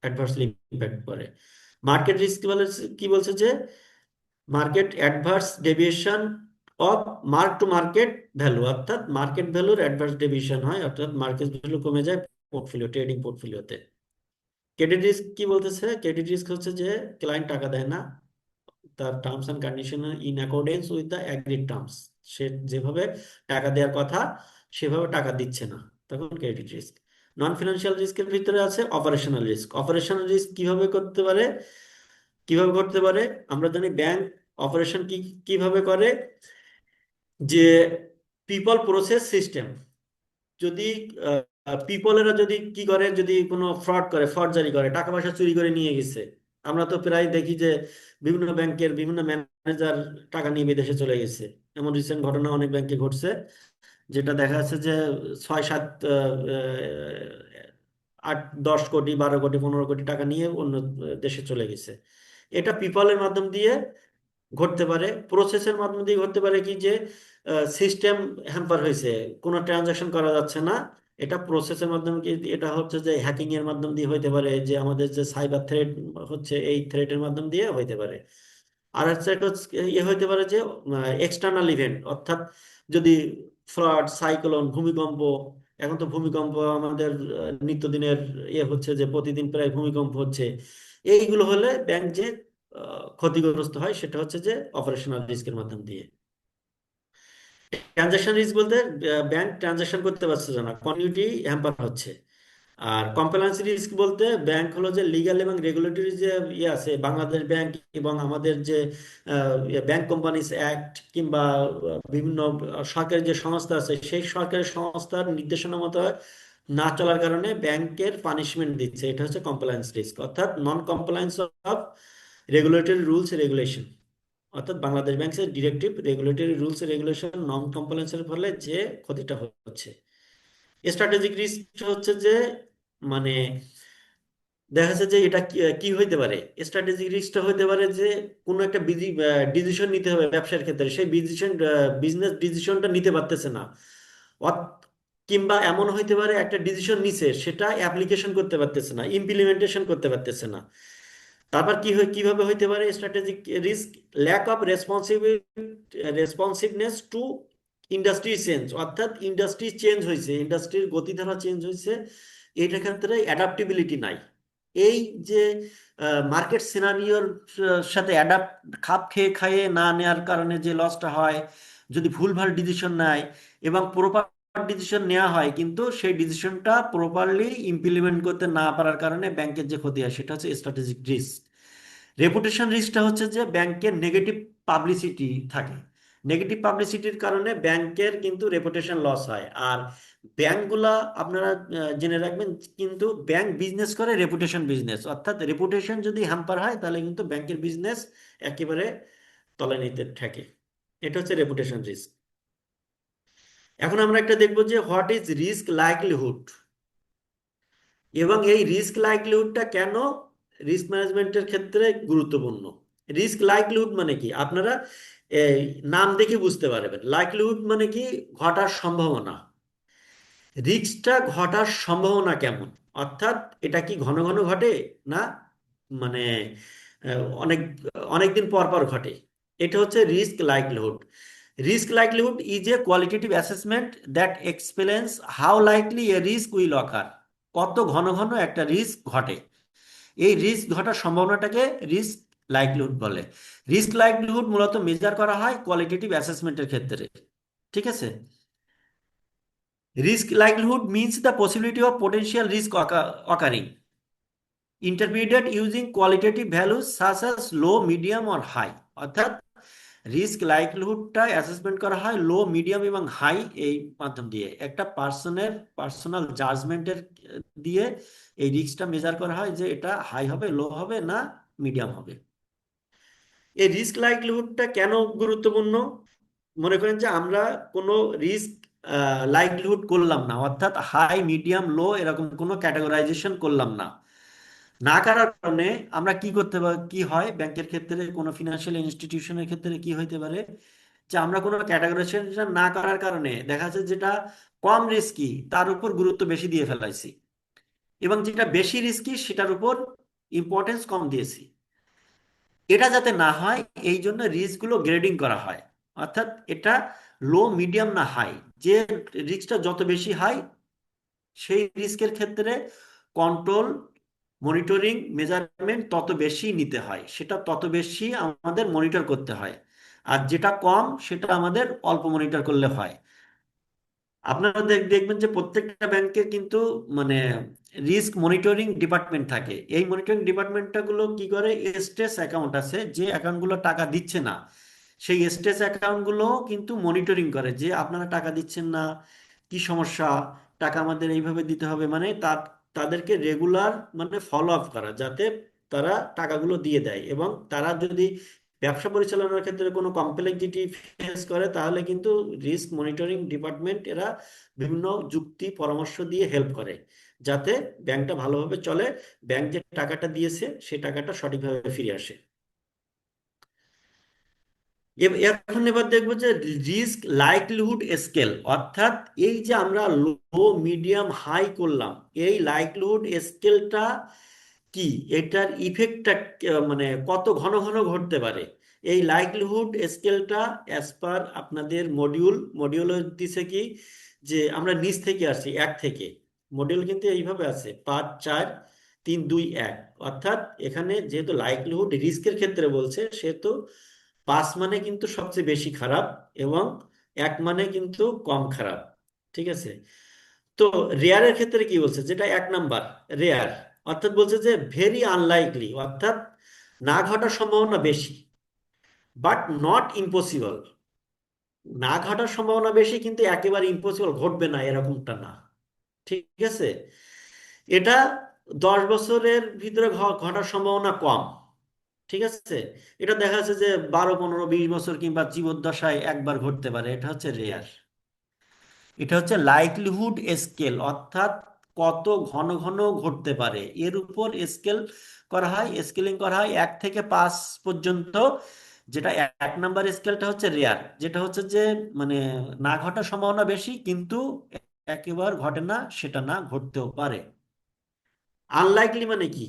অ্যাডভার্সলি ইম্প্যাক্ট করে। মার্কেট রিস্ক বলে কি বলছে যে market adverse deviation of mark to market value, অর্থাৎ মার্কেট ভ্যালুর অ্যাডভার্স ডেভিয়েশন হয়, অর্থাৎ মার্কেট ভ্যালু কমে যায় পোর্টফোলিও, ট্রেডিং পোর্টফোলিওতে। ক্রেডিট রিস্ক কি বলতেছে, ক্রেডিট রিস্ক হচ্ছে যে ক্লায়েন্ট টাকা দেয় না, তার terms and condition in accordance with the agreed terms, সে যেভাবে টাকা দেওয়ার কথা সেভাবে টাকা দিচ্ছে না, তখন ক্রেডিট রিস্ক। নন ফিনান্সিয়াল রিস্কের ভিতরে আছে অপারেশনাল রিস্ক। অপারেশনাল রিস্ক কিভাবে করতে পারে আমরা জানি, ব্যাংক অপারেশন কিভাবে করে, যে পিপল প্রসেস সিস্টেম, যদি পিপলেরা যদি কি করে, যদি কোনো ফ্রড জারি করে, টাকা পয়সা চুরি করে নিয়ে গেছে, আমরা তো প্রায় দেখি যে বিভিন্ন ব্যাংকের বিভিন্ন ম্যানেজার টাকা নিয়ে বিদেশে চলে গেছে। এমন রিসেন্ট ঘটনা অনেক ব্যাংকে ঘটছে, যেটা দেখা যাচ্ছে যে 6-7 8-10 কোটি, 12 কোটি, 15 কোটি টাকা নিয়ে অন্য দেশে চলে গেছে। এটা পিপলের মাধ্যম দিয়ে ঘটতে পারে। প্রসেসের মাধ্যম দিয়ে ঘটতে পারে কি, যে সিস্টেম হ্যাম্পার হয়েছে, কোনো ট্রানজাকশন করা যাচ্ছে না, এটা প্রসেসের মাধ্যমে কি, এটা হচ্ছে যে হ্যাকিং এর মাধ্যম দিয়ে হইতে পারে, যে আমাদের যে সাইবার থ্রেট হচ্ছে এই থ্রেটের মাধ্যম দিয়ে হইতে পারে। আর হচ্ছে একটা ইয়ে হইতে পারে যে এক্সটার্নাল ইভেন্ট, অর্থাৎ যদি ফ্লাড, সাইক্লোন, ভূমিকম্প, এখন তো ভূমিকম্প আমাদের নিত্যদিনের ইয়ে হচ্ছে, যে প্রতিদিন প্রায় ভূমিকম্প হচ্ছে, এইগুলো হলে ব্যাংক যে ক্ষতিগ্রস্ত হয়, সেটা হচ্ছে যে অপারেশনাল রিস্কের মাধ্যম দিয়ে। ট্রানজাকশন রিস্ক বলতে ব্যাংক ট্রানজাকশন করতে পারছে না, কন্টিনিউটি হ্যাম্পার হচ্ছে। আর কমপ্লায়েন্স রিস্ক বলতে ব্যাংক হলো যে লিগ্যাল এবং রেগুলেটরি যে ইয়ে আছে, বাংলাদেশ ব্যাংক এবং আমাদের যে ব্যাংক কোম্পানিজ অ্যাক্ট, কিংবা বিভিন্ন সরকারি যে সংস্থা আছে, সেই সরকারি সংস্থার নির্দেশনা মতো না চলার কারণে ব্যাংকের পানিশমেন্ট দিচ্ছে, এটা হচ্ছে কমপ্লায়েন্স রিস্ক, অর্থাৎ নন compliance of regulatory rules regulation, অর্থাৎ বাংলাদেশ ব্যাংকের ডিরেক্টিভ, রেগুলেটরি রুলস রেগুলেশন নন কমপ্লায়েন্সের ফলে যে ক্ষতিটা হচ্ছে। স্ট্র্যাটেজিক রিস্ক হচ্ছে যে মানে দেখা যাচ্ছে যে এটা কি কি হইতে পারে, স্ট্র্যাটেজিক রিস্কটা হইতে পারে যে কোনো একটা ডিসিশন নিতে হবে ব্যবসার ক্ষেত্রে, সেই বিজনেস ডিসিশনটা নিতে পারতেছে না। অত- কিংবা এমন হইতে পারে একটা ডিসিশন নিছে, সেটা অ্যাপ্লিকেশন করতে পারতেছে না, ইমপ্লিমেন্টেশন করতে পারতেছে না। তারপর কিভাবে হইতে পারে strategic risk, lack of responsiveness to industry change, অর্থাৎ ইন্ডাস্ট্রি চেঞ্জ হয়েছে, ইন্ডাস্ট্রির গতিধারা চেঞ্জ হয়েছে, এইটার ক্ষেত্রে অ্যাডাপ্টিবিলিটি নাই। এই যে মার্কেট সিনারিওর সাথে অ্যাডাপ্ট, খাপ খেয়ে খাইয়ে না নেওয়ার কারণে যে লসটা হয়, যদি ভুলভাল ডিসিশন নেয় এবং প্রপার ডিসিশন নেওয়া হয় কিন্তু সেই ডিসিশনটা প্রপারলি ইমপ্লিমেন্ট করতে না পারার কারণে ব্যাংকের যে ক্ষতি হয়, সেটা হচ্ছে স্ট্র্যাটেজিক রিস্ক। রেপুটেশন রিস্কটা হচ্ছে যে ব্যাংকের নেগেটিভ পাবলিসিটি থাকে। নেগেটিভ পাবলিসিটির কারণে ব্যাংকের কিন্তু রেপুটেশন লস হয়। আর ব্যাংকগুলা আপনারা জেনে রাখবেন, কিন্তু ব্যাংক বিজনেস করে রেপুটেশন বিজনেস, অর্থাৎ রেপুটেশন যদি হ্যাম্পার হয় তাহলে কিন্তু ব্যাংকের বিজনেস একেবারে তলানিতে ঠেকে। এটা হচ্ছে রেপুটেশন রিস্ক। এখন আমরা একটা দেখবো যে হোয়াট ইজ রিস্ক লাইকলিহুড, এবং এই রিস্ক লাইকলিহুডটা কেন রিস্ক ম্যানেজমেন্টের ক্ষেত্রে গুরুত্বপূর্ণ। রিস্ক লাইকলিহুড মানে কি, আপনারা এই নাম দেখে বুঝতে পারবেন। লাইকলিহুড মানে কি, ঘটার সম্ভাবনা। রিস্কটা ঘটার সম্ভাবনা কেমন, অর্থাৎ এটা কি ঘন ঘন ঘটে না, মানে অনেক অনেক দিন পর পর ঘটে। এটা হচ্ছে risk likelihood. Risk likelihood is a qualitative assessment that explains how likely a risk will occur. কত ঘন ঘন একটা রিস্ক ঘটে, এই রিস্ক ঘটার সম্ভাবনাটাকে রিস্ক লাইকলিহুড বলে। রিস্ক লাইকলিহুড মূলত মেজার করা হয় কোয়ালিটেটিভ অ্যাসেসমেন্টের ক্ষেত্রে। ঠিক আছে। Risk likelihood means the possibility of potential risk occurring, interpreted using qualitative values such as low, medium or high. অর্থাৎ রিস্ক লাইকলিহুডটা অ্যাসেসমেন্ট করা হয় লো, মিডিয়াম এবং হাই এই মাধ্যম দিয়ে, একটা পার্সোনাল জাজমেন্টের দিয়ে এই রিস্কটা মেজার করা হয় যে এটা হাই হবে, লো হবে না মিডিয়াম হবে। এই রিস্ক লাইকলিহুডটা কেন গুরুত্বপূর্ণ? মনে করেন যে আমরা কোনো রিস্ক লাইভলিহুড করলাম না, অর্থাৎ হাই, মিডিয়াম, লো এরকম কোনো ক্যাটাগরাইজেশন করলাম না। না করার কারণে আমরা কি করতে পারি, কি হয় ব্যাংকের ক্ষেত্রে, কোনো ফিনান্সিয়াল ইনস্টিটিউশনের ক্ষেত্রে কি হইতে পারে, যে আমরা কোনো ক্যাটাগরাইজেশন না করার কারণে দেখা যাচ্ছে যেটা কম রিস্কি তার উপর গুরুত্ব বেশি দিয়ে ফেলাইছি, এবং যেটা বেশি রিস্কি সেটার উপর ইম্পর্টেন্স কম দিয়েছি। এটা যাতে না হয় এই জন্য রিস্কগুলো গ্রেডিং করা হয়। অর্থাৎ এটা লো, মিডিয়াম না হাই, যে রিস্কটা যত বেশি হাই সেই রিস্কের ক্ষেত্রে কন্ট্রোল, মনিটরিং, মেজারমেন্ট তত বেশি নিতে হয়, সেটা তত বেশি আমাদের মনিটর করতে হয়। আর যেটা কম সেটা আমাদের অল্প মনিটর করলে হয়। আপনারা দেখবেন যে প্রত্যেকটা ব্যাংকের কিন্তু মানে রিস্ক মনিটরিং ডিপার্টমেন্ট থাকে। এই মনিটরিং ডিপার্টমেন্টটা গুলো কি করে, স্ট্রেস অ্যাকাউন্ট আছে যে অ্যাকাউন্টগুলো টাকা দিচ্ছে না, সেই স্ট্রেস অ্যাকাউন্টগুলো কিন্তু মনিটরিং করে যে আপনারা টাকা দিচ্ছেন না, কি সমস্যা, টাকা আমাদের এইভাবে দিতে হবে, মানে তাদেরকে রেগুলার মানে ফলো আপ করা, যাতে তারা টাকাগুলো দিয়ে দেয়। এবং তারা যদি ব্যবসা পরিচালনার ক্ষেত্রে কোনো কমপ্লেক্সিটি ফেস করে তাহলে কিন্তু রিস্ক মনিটরিং ডিপার্টমেন্ট এরা বিভিন্ন যুক্তি পরামর্শ দিয়ে হেল্প করে, যাতে ব্যাংকটা ভালোভাবে চলে, ব্যাংক যে টাকাটা দিয়েছে সে টাকাটা সঠিকভাবে ফিরে আসে। এখন এবার দেখবো যে রিস্ক লাইকলিহুড স্কেল, অর্থাৎ এই যে আমরা লো, মিডিয়াম, হাই করলাম, এই লাইকলিহুড স্কেলটা কি, এটার ইফেক্টটা মানে কত ঘন ঘন ঘটতে পারে। এই লাইকলিহুড স্কেলটা অ্যাজ পার আপনাদের মডিউল দিছে কি, যে আমরা নিচ থেকে আসি এক থেকে, মডিউল কিন্তু এইভাবে আছে 5 4 3 2 1। অর্থাৎ এখানে যেহেতু লাইকলিহুড রিস্কের ক্ষেত্রে বলছে, সেহেতু 5 মানে কিন্তু সবচেয়ে বেশি খারাপ এবং 1 মানে কিন্তু কম খারাপ। ঠিক আছে। তো রেয়ারের ক্ষেত্রে কি বলছে, যেটা 1 নাম্বার রেয়ার, অর্থাৎ বলছে যে ভেরি আনলাইকলি, অর্থাৎ না ঘটার সম্ভাবনা বেশি, বাট নট ইম্পসিবল। না ঘটার সম্ভাবনা বেশি কিন্তু একেবারে ইম্পসিবল, ঘটবে না এরকমটা না। ঠিক আছে। এটা 10 বছরের ভিতরে ঘটার সম্ভাবনা কম। ঠিক আছে। এটা দেখা যাচ্ছে যে 12 15 20 বছর কিংবা জীবদ্দশায় একবার ঘটতে পারে, এটা হচ্ছে রেয়ার। এটা হচ্ছে লাইকলিহুড স্কেল, অর্থাৎ কত ঘন ঘন ঘটতে পারে এর উপর স্কেল করা হয়, স্কেলিং করা হয় 1 থেকে 5 পর্যন্ত। যেটা 1 নাম্বার স্কেলটা হচ্ছে রেয়ার, যেটা হচ্ছে যে মানে না ঘটার সম্ভাবনা বেশি কিন্তু একেবারে ঘটে না, সেটা না ঘটতেও পারে। আনলাইকলি মানে কি,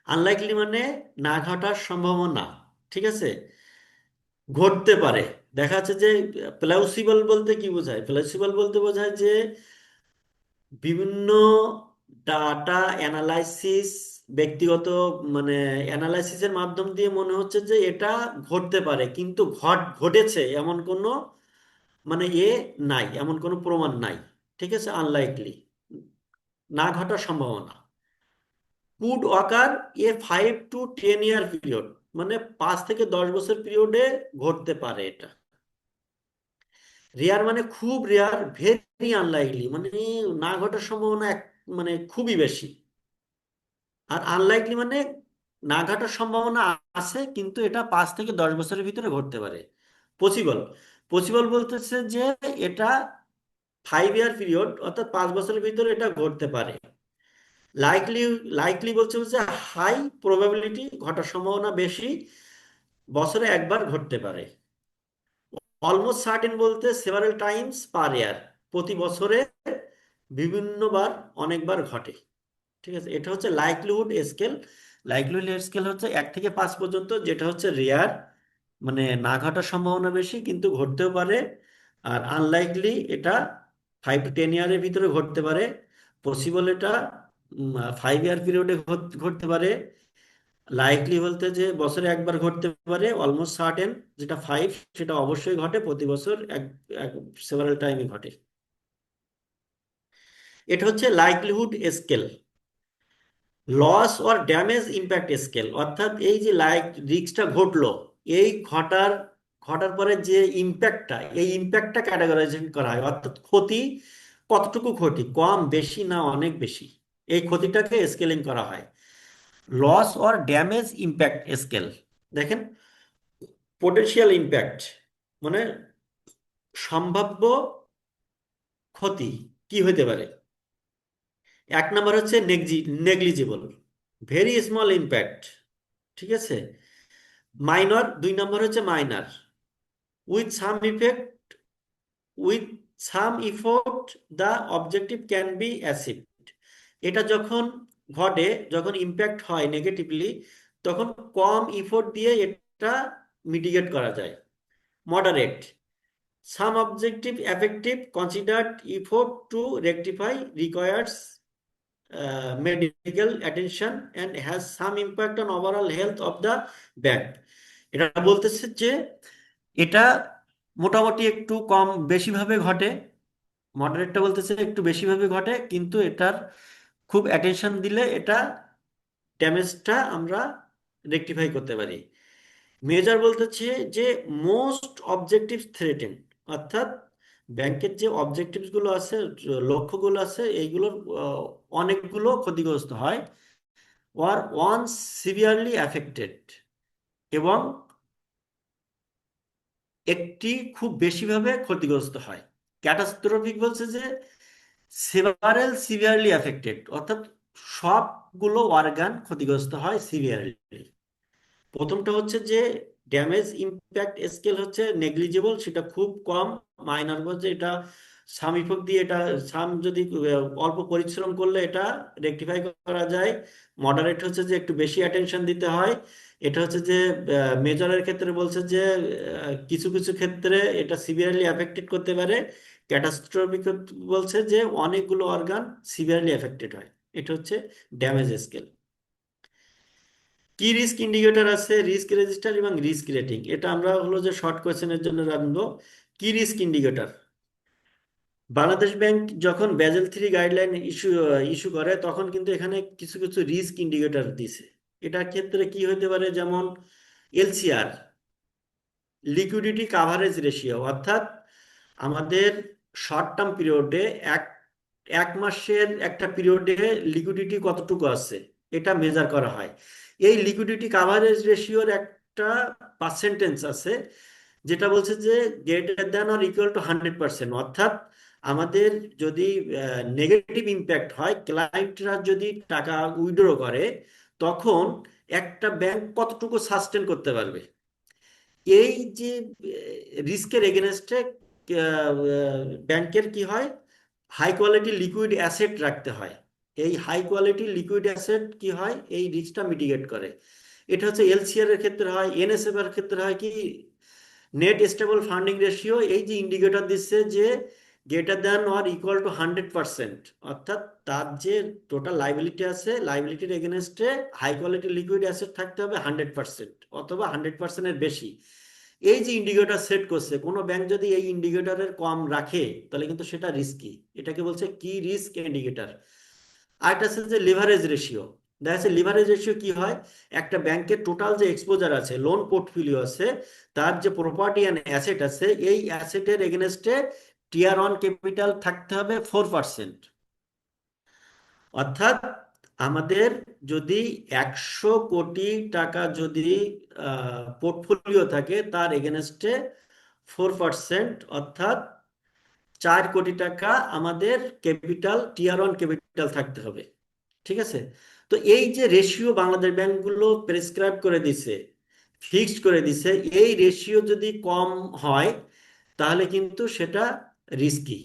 আনলাইকলি মানে না ঘটার সম্ভাবনা। ঠিক আছে। ঘটতে পারে, দেখা যাচ্ছে যে প্লাউসিবল বলতে কি বোঝায়, প্লাউসিবল বলতে বোঝায় যে বিভিন্ন ডাটা অ্যানালাইসিস, ব্যক্তিগত মানে অ্যানালাইসিসের মাধ্যম দিয়ে মনে হচ্ছে যে এটা ঘটতে পারে, কিন্তু ঘটেছে এমন কোনো মানে নাই, এমন কোনো প্রমাণ নাই। ঠিক আছে, আনলাইকলি, না ঘটার সম্ভাবনা। Could ochre 5 to 10 year period, মানে 5 থেকে 10 বছর পিরিয়ডে ঘটতে পারে এটা। রেয়ার মানে খুব রেয়ার, ভেরি আনলাইকলি মানে না ঘটার সম্ভাবনা মানে খুবই বেশি। আর আনলাইকলি মানে না ঘটার সম্ভাবনা আছে, কিন্তু এটা 5 থেকে 10 বছরের ভিতরে ঘটতে পারে। পসিবল, পসিবল বলতেছে যে এটা 5 ইয়ার পিরিয়ড, অর্থাৎ 5 বছরের ভিতরে এটা ঘটতে পারে। লাইকলি, লাইকলি বলছে যে হাই প্রবাবিলিটি, ঘটার সম্ভাবনা বেশি, বছরে একবার ঘটতে পারে। অলমোস্ট সার্টেন বলতে সেভারাল টাইমস পার ইয়ার, প্রতি বছরে বিভিন্নবার, অনেকবার ঘটে। ঠিক আছে, এটা হচ্ছে লাইকলিহুড স্কেল। লাইকলিহুড স্কেল হচ্ছে 1 থেকে 5 পর্যন্ত, যেটা হচ্ছে রেয়ার, মানে না ঘটার সম্ভাবনা বেশি কিন্তু ঘটতেও পারে। আর আনলাইকলি এটা 5 to 10 ইয়ারের ভিতরে ঘটতে পারে। পসিবল এটা 5 ইয়ার পিরিয়ডে ঘটতে পারে। লাইকলি বলতে যে বছরে একবার ঘটতে পারে। অলমোস্ট সার্টেন যেটা 5, সেটা অবশ্যই ঘটে, প্রতি বছর এক সেভারাল টাইমে ঘটে। এটা হচ্ছে likelihood scale. Loss or damage impact scale, অর্থাৎ এই যে রিস্কটা ঘটলো, এই ঘটার পরে যে ইম্প্যাক্টটা, এই ইম্প্যাক্টটা ক্যাটাগরাইজেশন করা হয়, অর্থাৎ ক্ষতি কতটুকু, ক্ষতি কম বেশি না অনেক বেশি, এই ক্ষতিটাকে স্কেলিং করা হয়। Loss or damage impact scale, দেখেন, পোটেনশিয়াল ইম্প্যাক্ট মানে সম্ভাব্য ক্ষতি কি হতে পারে। 1 নম্বর হচ্ছে নেগলিজিবল, ভেরি স্মল ইম্প্যাক্ট। ঠিক আছে। মাইনর, 2 নম্বর হচ্ছে minor, with some effect, with some effort the objective can be achieved. এটা যখন ঘটে, যখন ইম্প্যাক্ট হয় নেগেটিভলি, তখন কম ইফোর্ট দিয়ে এটা মিটিগেট করা যায়। Moderate, some objective effective considered effort to rectify requires medical attention and has some impact on overall health of the bank। এটা বলতেছে যে এটা মোটামুটি একটু কম বেশি ভাবে ঘটে। মডারেটটা বলতেছে একটু বেশি ভাবে ঘটে, কিন্তু এটার খুব অ্যাটেনশন দিলে এটা ড্যামেজটা আমরা রেকটিফাই করতে পারি। মেজার বলতেছে যে মোস্ট অবজেক্টিভ থ্রেটেন, অর্থাৎ ব্যাংকের যে অবজেক্টিভস গুলো আছে, লক্ষ্যগুলো আছে, এইগুলোর অনেকগুলো ক্ষতিগ্রস্ত হয়। ওয়ার ওয়ান সিভিয়ারলি অ্যাফেক্টেড, এবং একটি খুব বেশিভাবে ক্ষতিগ্রস্ত হয়। ক্যাটাস্ট্রফিক বলছে যে সেভারেল সিভিয়ারলি অ্যাফেক্টেড, অর্থাৎ সবগুলো অর্গান ক্ষতিগ্রস্ত হয় সিভিয়ারলি। প্রথমটা হচ্ছে যে ড্যামেজ ইম্প্যাক্ট স্কেল হচ্ছে নেগলিজিবল, সেটা খুব কম। মাইনর বলছে এটা সাম ইফেক্ট দিয়ে, এটা সাম যদি অল্প পরিশ্রম করলে এটা রেকটিফাই করা যায়। মডারেট হচ্ছে যে একটু বেশি অ্যাটেনশন দিতে হয়। এটা হচ্ছে যে মেজরের ক্ষেত্রে বলছে যে কিছু কিছু ক্ষেত্রে এটা সিভিয়ারলি অ্যাফেক্টেড করতে পারে। ক্যাটাস্ট্রফিক বলছে যে অনেকগুলো অর্গান সিভিয়ারলি অ্যাফেক্টেড হয়। এটা হচ্ছে ড্যামেজ স্কেল। কি রিস্ক ইন্ডিকেটর আছে, রিস্ক রেজিস্টার এবং রিস্ক রেটিং, এটা আমরা হলো যে শর্ট কোয়েশ্চেনের জন্য রাখবো। কি রিস্ক ইন্ডিকেটর, বাংলাদেশ ব্যাংক যখন ব্যাজেল 3 গাইডলাইন ইস্যু করে, তখন কিন্তু এখানে কিছু কিছু রিস্ক ইন্ডিকেটর দিছে। এটার ক্ষেত্রে কি হতে পারে, যেমন এলসিআর, লিকুইডিটি কাভারেজ রেশিও, অর্থাৎ আমাদের শর্ট টার্ম পিরিয়ডে এক এক মাসের একটা পিরিয়ডে লিকুইডিটি কতটুকু আছে, এটা মেজার করা হয়। এই লিকুইডিটি কাভারেজ রেশিওর একটা পার্সেন্টেজ আছে, যেটা বলছে যে greater than or equal to 100%, অর্থাৎ আমাদের যদি নেগেটিভ ইম্প্যাক্ট হয়, ক্লায়েন্টরা যদি টাকা উইথড্র করে, তখন একটা ব্যাংক কতটুকু সাস্টেন করতে পারবে। এই যে রিস্কের এগেনস্টে ব্যাংকের কি হয়, হাই কোয়ালিটি লিকুইড অ্যাসেট রাখতে হয়। এই হাই কোয়ালিটি লিকুইড অ্যাসেট কি হয়, এই রিস্কটা মিটিগেট করে। এটা হচ্ছে এলসিআর এর ক্ষেত্রে হয়। এনএসএফ এর ক্ষেত্রে হয় কি, নেট স্টেবল ফান্ডিং রেশিও। এই যে ইন্ডিকেটর দিচ্ছে যে greater than or equal to 100%, অর্থাৎ তার যে টোটাল লাইবিলিটি আছে, লাইবিলিটির এগেনস্টে হাই কোয়ালিটি লিকুইড অ্যাসেট থাকতে হবে 100% অথবা 100%-এর বেশি। এই যে ইন্ডিকেটর সেট করছে, কোনো ব্যাংক যদি এই ইন্ডিকেটরের কম রাখে তাহলে কিন্তু সেটা রিস্কি। এটাকে বলছে কি রিস্ক ইন্ডিকেটর। আরেকটা আছে যে লিভারেজ রেশিও। দেখা যাচ্ছে লিভারেজ রেশিও কি হয়, একটা ব্যাংকের টোটাল যে এক্সপোজার আছে, লোন পোর্টফোলিও আছে, তার যে প্রপার্টি অ্যান্ড অ্যাসেট আছে, এই অ্যাসেটের এগেনস্টে টিয়ার ওয়ান ক্যাপিটাল থাকতে হবে 4%। অর্থাৎ আমাদের যদি 100 কোটি টাকা যদি পোর্টফোলিও থাকে, তার এগেনস্টে 4%, অর্থাৎ 4 কোটি টাকা আমাদের ক্যাপিটাল, টিয়ার ওয়ান ক্যাপিটাল থাকতে হবে। ঠিক আছে। তো এই যে রেশিও বাংলাদেশ ব্যাংকগুলো প্রেসক্রাইব করে দিছে, ফিক্সড করে দিছে, এই রেশিও যদি কম হয় তাহলে কিন্তু সেটা রিস্কি।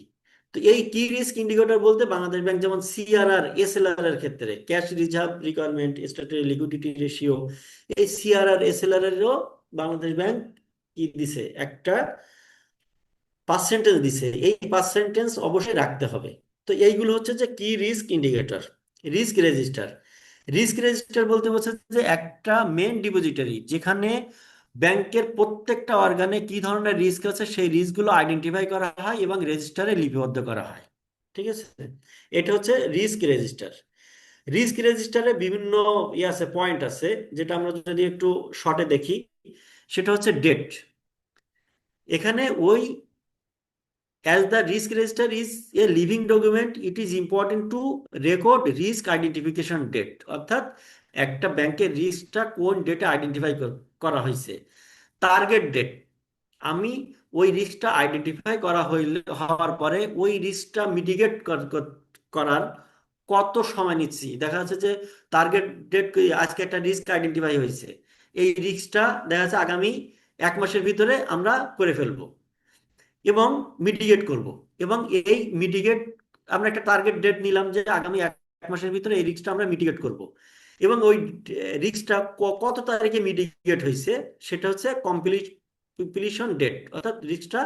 তো এই কি রিস্ক ইন্ডিকেটর বলতে, বাংলাদেশ ব্যাংক যেমন সিআরআর এসএলআর এর ক্ষেত্রে, cash reserve requirement, statutory liquidity ratio, এই সিআরআর এসএলআর এরও বাংলাদেশ ব্যাংক কি দিছে, একটা পার্সেন্টেজ দিছে। এই পার্সেন্টেজ অবশ্যই রাখতে হবে। তো এইগুলো হচ্ছে যে কি risk indicator. Risk register, risk register বলতে বলছে যে একটা মেন ডিপোজিটরি, যেখানে ব্যাংকের প্রত্যেকটা অর্গানে কি ধরনের রিস্ক আছে সেই রিস্কগুলো আইডেন্টিফাই করা হয় এবং রেজিস্টারে লিপিবদ্ধ করা হয়। ঠিক আছে। এটা হচ্ছে রিস্ক রেজিস্টার। রিস্ক রেজিস্টারে বিভিন্ন আছে, পয়েন্ট আছে, যেটা আমরা যদি একটু শর্টে দেখি, সেটা হচ্ছে ডেট। এখানে ওই, as the risk register is a living document, it is important to record risk identification date, অর্থাৎ একটা ব্যাংকের রিস্কটা কোন ডেটে আইডেন্টিফাই করা হয়েছে, টার্গেট ডেট। আমি ওই রিস্কটা আইডেন্টিফাই করা হওয়ার পরে ওই রিস্কটা মিটিগেট করার কত সময় নিচ্ছি। দেখা যাচ্ছে যে টার্গেট ডেট, আজকে একটা রিস্ক আইডেন্টিফাই হয়েছে, এই রিস্কটা দেখা যাচ্ছে আগামী 1 মাসের ভিতরে আমরা করে ফেলবো এবং মিটিগেট করব। এবং এই মিটিগেট, আমরা একটা টার্গেট ডেট নিলাম যে আগামী 1 মাসের ভিতরে এই রিস্কটা আমরা মিটিগেট করব। এবং ওই রিস্কটা কত তারিখে মিটিগেট হয়েছে সেটা হচ্ছে কমপ্লিশন ডেট, অর্থাৎ রিস্কটা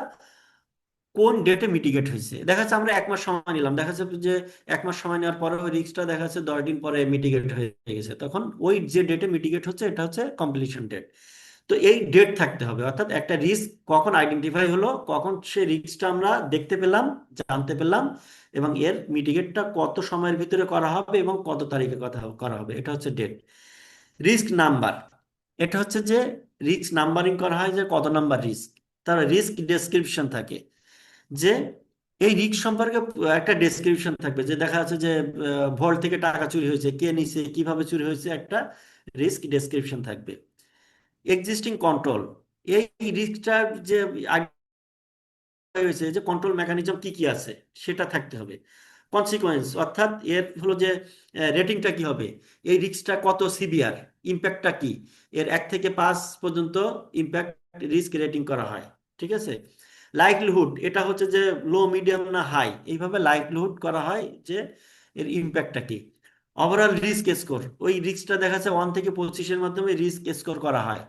কোন ডেটে মিটিগেট হয়েছে। দেখা যাচ্ছে আমরা 1 মাস সময় নিলাম, দেখা যাচ্ছে যে 1 মাস সময় নেওয়ার পরে ওই রিস্কটা দেখা যাচ্ছে 10 দিন পরে মিটিগেট হয়ে গেছে, তখন ওই যে ডেটে মিটিগেট হচ্ছে এটা হচ্ছে কমপ্লিশন ডেট। তো এই ডেট থাকতে হবে, অর্থাৎ একটা রিস্ক কখন আইডেন্টিফাই হলো, কখন সে রিস্কটা আমরা দেখতে পেলাম, জানতে পেলাম, এবং এর মিটিগেটটা কত সময়ের ভিতরে করা হবে এবং কত তারিখে কথা করা হবে, এটা হচ্ছে ডেট। রিস্ক নাম্বার, এটা হচ্ছে যে রিস্ক নাম্বারিং করা হয় যে কত নাম্বার রিস্ক। তার রিস্ক ডেসক্রিপশন থাকে, যে এই রিস্ক সম্পর্কে একটা ডেসক্রিপশন থাকবে, যে দেখা যাচ্ছে যে ভল্ট থেকে টাকা চুরি হয়েছে, কে নিছে, কিভাবে চুরি হয়েছে, একটা রিস্ক ডেসক্রিপশন থাকবে। এক্সিস্টিং কন্ট্রোল, এই রিস্কটার যে হয়েছে, যে কন্ট্রোল মেকানিজম কি কি আছে সেটা থাকতে হবে। কনসিকোয়েন্স, অর্থাৎ এর হলো যে রেটিংটা কি হবে, এই রিস্কটা কত সিভিয়ার, ইম্প্যাক্টটা কি, এর 1 থেকে 5 পর্যন্ত ইম্প্যাক্ট রিস্ক রেটিং করা হয়। ঠিক আছে। লাইকলিহুড, এটা হচ্ছে যে লো, মিডিয়াম না হাই, এইভাবে লাইকলিহুড করা হয় যে এর ইম্প্যাক্টটা কি। ওভারঅল রিস্ক স্কোর, ওই রিস্কটা দেখা যাচ্ছে 1 থেকে 25-এর মাধ্যমে রিস্ক স্কোর করা হয়।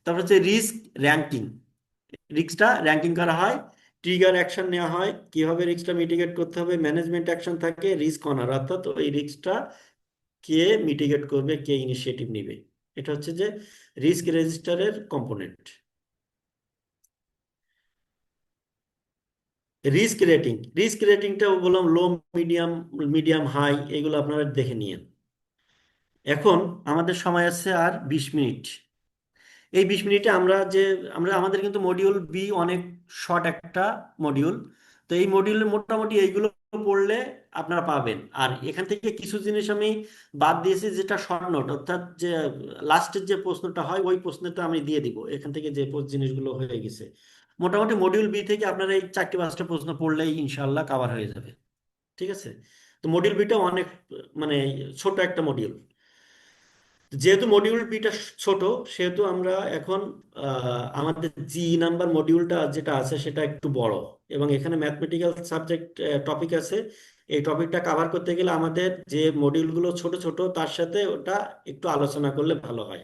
তারপর হচ্ছে রিস্ক র্যাঙ্কিং, রিস্কটা র্যাঙ্কিং করা হয়, ট্রিগার অ্যাকশন নেওয়া হয়, কিভাবে রিস্কটা মিটিগেট করতে হবে, ম্যানেজমেন্ট অ্যাকশন থাকে, রিস্ক অনার, অর্থাৎ ওই রিস্কটা কে মিটিগেট করবে, কে ইনিশিয়েটিভ নিবে। এটা হচ্ছে যে রিস্ক রেজিস্টারের কম্পোনেন্ট। রিস্ক রেটিং, রিস্ক রেটিংটা বললাম লো, মিডিয়াম, মিডিয়াম হাই, এগুলো আপনারা দেখে নিন। এখন আমাদের সময় আছে আর 20 মিনিট। এই 20 মিনিটে আমরা আমাদের কিন্তু মডিউল বি অনেক শর্ট একটা মডিউল। তো এই মডিউলে মোটামুটি এইগুলো পড়লে আপনারা পাবেন। আর এখান থেকে কিছু জিনিস আমি বাদ দিয়েছি, যেটা শর্ট নোট, অর্থাৎ যে লাস্টের যে প্রশ্নটা হয় ওই প্রশ্নটা আমি দিয়ে দিব এখান থেকে, যে জিনিসগুলো হয়ে গেছে। মোটামুটি মডিউল বি থেকে আপনারা এই 4-5টা প্রশ্ন পড়লেই ইনশাল্লাহ কাভার হয়ে যাবে। ঠিক আছে। তো মডিউল বিটা অনেক, মানে ছোট একটা মডিউল। যেহেতু মডিউল বিটা ছোট, সেহেতু আমরা এখন আমাদের জি নাম্বার মডিউলটা যেটা আছে সেটা একটু বড়, এবং এখানে ম্যাথমেটিক্যাল সাবজেক্ট টপিক আছে। এই টপিকটা কাভার করতে গেলে আমাদের যে মডিউলগুলো ছোট ছোট তার সাথে ওটা একটু আলোচনা করলে ভালো হয়।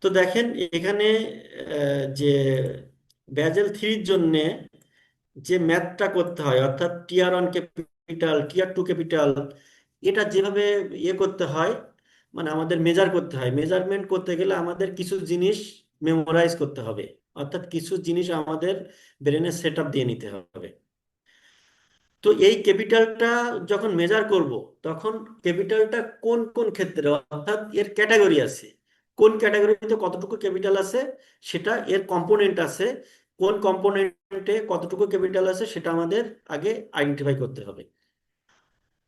তো দেখেন এখানে যে ব্যাজেল 3-র জন্য যে ম্যাথটা করতে হয়, অর্থাৎ টিয়ার ওয়ান ক্যাপিটাল, টিয়ার টু ক্যাপিটাল, এটা যেভাবে ইয়ে করতে হয়, মানে আমাদের মেজার করতে হয়, মেজারমেন্ট করতে গেলে আমাদের কিছু জিনিস মেমোরাইজ করতে হবে, অর্থাৎ কিছু জিনিস আমাদের ব্রেনে সেট আপ দিয়ে নিতে হবে। তো এই ক্যাপিটালটা যখন মেজার করব, তখন ক্যাপিটালটা কোন কোন ক্ষেত্রে, অর্থাৎ এর ক্যাটাগরি আছে, কোন ক্যাটাগরিতে কতটুকু ক্যাপিটাল আছে, সেটা এর কম্পোনেন্ট আছে, কোন কম্পোনেন্টে কতটুকু ক্যাপিটাল আছে সেটা আমাদের আগে আইডেন্টিফাই করতে হবে।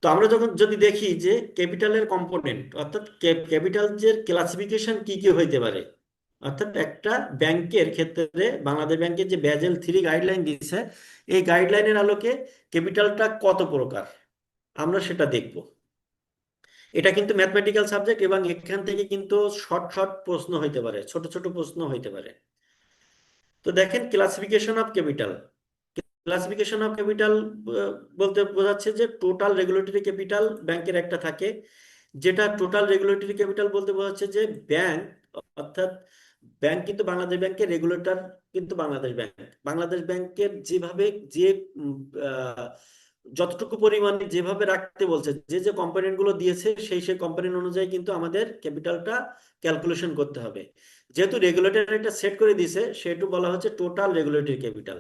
তো আমরা যখন যদি দেখি যে ক্যাপিটালের কম্পোনেন্ট, অর্থাৎ ক্যাপিটালের ক্লাসিফিকেশন কি কি হইতে পারে, অর্থাৎ একটা ব্যাংকের ক্ষেত্রে বাংলাদেশ ব্যাংকের যে ব্যাজেল 3 গাইডলাইন দিয়েছে, এই গাইডলাইনের আলোকে ক্যাপিটালটা কত প্রকার আমরা সেটা দেখব। এটা কিন্তু ম্যাথমেটিক্যাল সাবজেক্ট, এবং এখান থেকে কিন্তু শর্ট শর্ট প্রশ্ন হইতে পারে, ছোট ছোট প্রশ্ন হইতে পারে। তো দেখেন, classification of capital. Classification of capital বলতে বোঝাচ্ছে যে টোটাল রেগুলেটরি ক্যাপিটাল ব্যাংকের একটা থাকে, যেটা টোটাল রেগুলেটরি ক্যাপিটাল বলতে বোঝাচ্ছে যে ব্যাংক, অর্থাৎ ব্যাংক কিন্তু বাংলাদেশ ব্যাংকের রেগুলেটর, কিন্তু বাংলাদেশ ব্যাংক, বাংলাদেশ ব্যাংকের যেভাবে যে উম, আহ, যতটুকু পরিমাণে যেভাবে রাখতে বলছে, যে যে কম্পোনেন্ট গুলো দিয়েছে সেই সেই কম্পোনেন্ট অনুযায়ী কিন্তু আমাদের ক্যাপিটালটা ক্যালকুলেশন করতে হবে। যেহেতু রেগুলেটর একটা সেট করে দিয়েছে, সেটু বলা হচ্ছে total regulatory capital.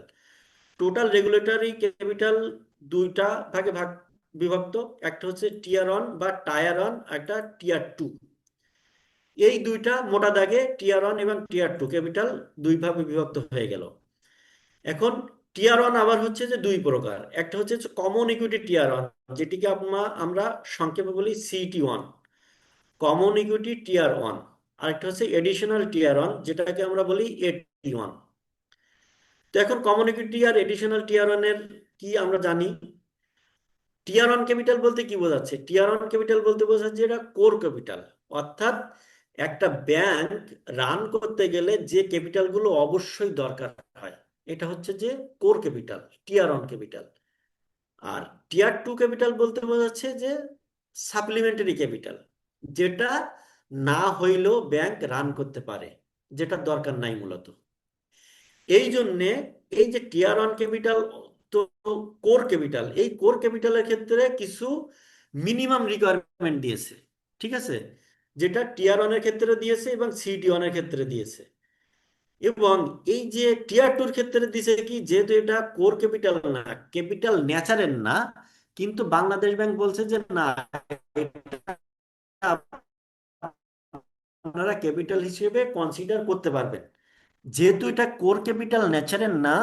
Total regulatory capital দুইটা ভাগে বিভক্ত, একটা হচ্ছে টিয়ার ওয়ান বা টায়ার ওয়ান, একটা টিয়ার টু। এই দুইটা মোটা দাগে টিয়ার ওয়ান এবং টিয়ার টু ক্যাপিটাল দুই ভাগে বিভক্ত হয়ে গেল। এখন টিয়ার ওয়ান আবার হচ্ছে যে দুই প্রকার, একটা হচ্ছে কমন ইকুইটি টিয়ার ওয়ান, যেটিকে আমরা সংক্ষেপে বলি CET1, common equity tier one. আরেকটা হচ্ছে এডিশনাল টিয়ার ওয়ান, যেটাকে আমরা বলি AT1। তো এখন কমন ইকুইটি আর এডিশনাল টিয়ার ওয়ানের কি আমরা জানি। টিয়ার ওয়ান ক্যাপিটাল বলতে কি বোঝাচ্ছে? টিয়ার ওয়ান ক্যাপিটাল বলতে বোঝাচ্ছে এটা কোর ক্যাপিটাল, অর্থাৎ একটা ব্যাংক রান করতে গেলে যে ক্যাপিটাল গুলো অবশ্যই দরকার হয়, এটা হচ্ছে যে core capital, tier one capital. আর টিয়ার টু ক্যাপিটাল বলতে বোঝাচ্ছে যে সাপ্লিমেন্টারি ক্যাপিটাল, যেটা না হইলেও ব্যাংক রান করতে পারে, যেটা দরকার নাই মূলত। এই জন্যে এই যে টিয়ার ওয়ান ক্যাপিটাল, তো কোর ক্যাপিটাল, এই কোর ক্যাপিটালের ক্ষেত্রে কিছু মিনিমাম রিকোয়ারমেন্ট দিয়েছে, ঠিক আছে, যেটা টিয়ার ওয়ানের ক্ষেত্রে দিয়েছে এবং CET1 এর ক্ষেত্রে দিয়েছে। এবং এই যে টিয়ার টুর ক্ষেত্রে দিয়েছে কি, যেহেতু এটা কোর ক্যাপিটাল না, ক্যাপিটাল নেচারের না, কিন্তু বাংলাদেশ ব্যাংক বলছে যে না, এটা আপনারা ক্যাপিটাল হিসেবে কনসিডার করতে পারবেন। যেহেতু এটা কোর ক্যাপিটাল নেচারের না,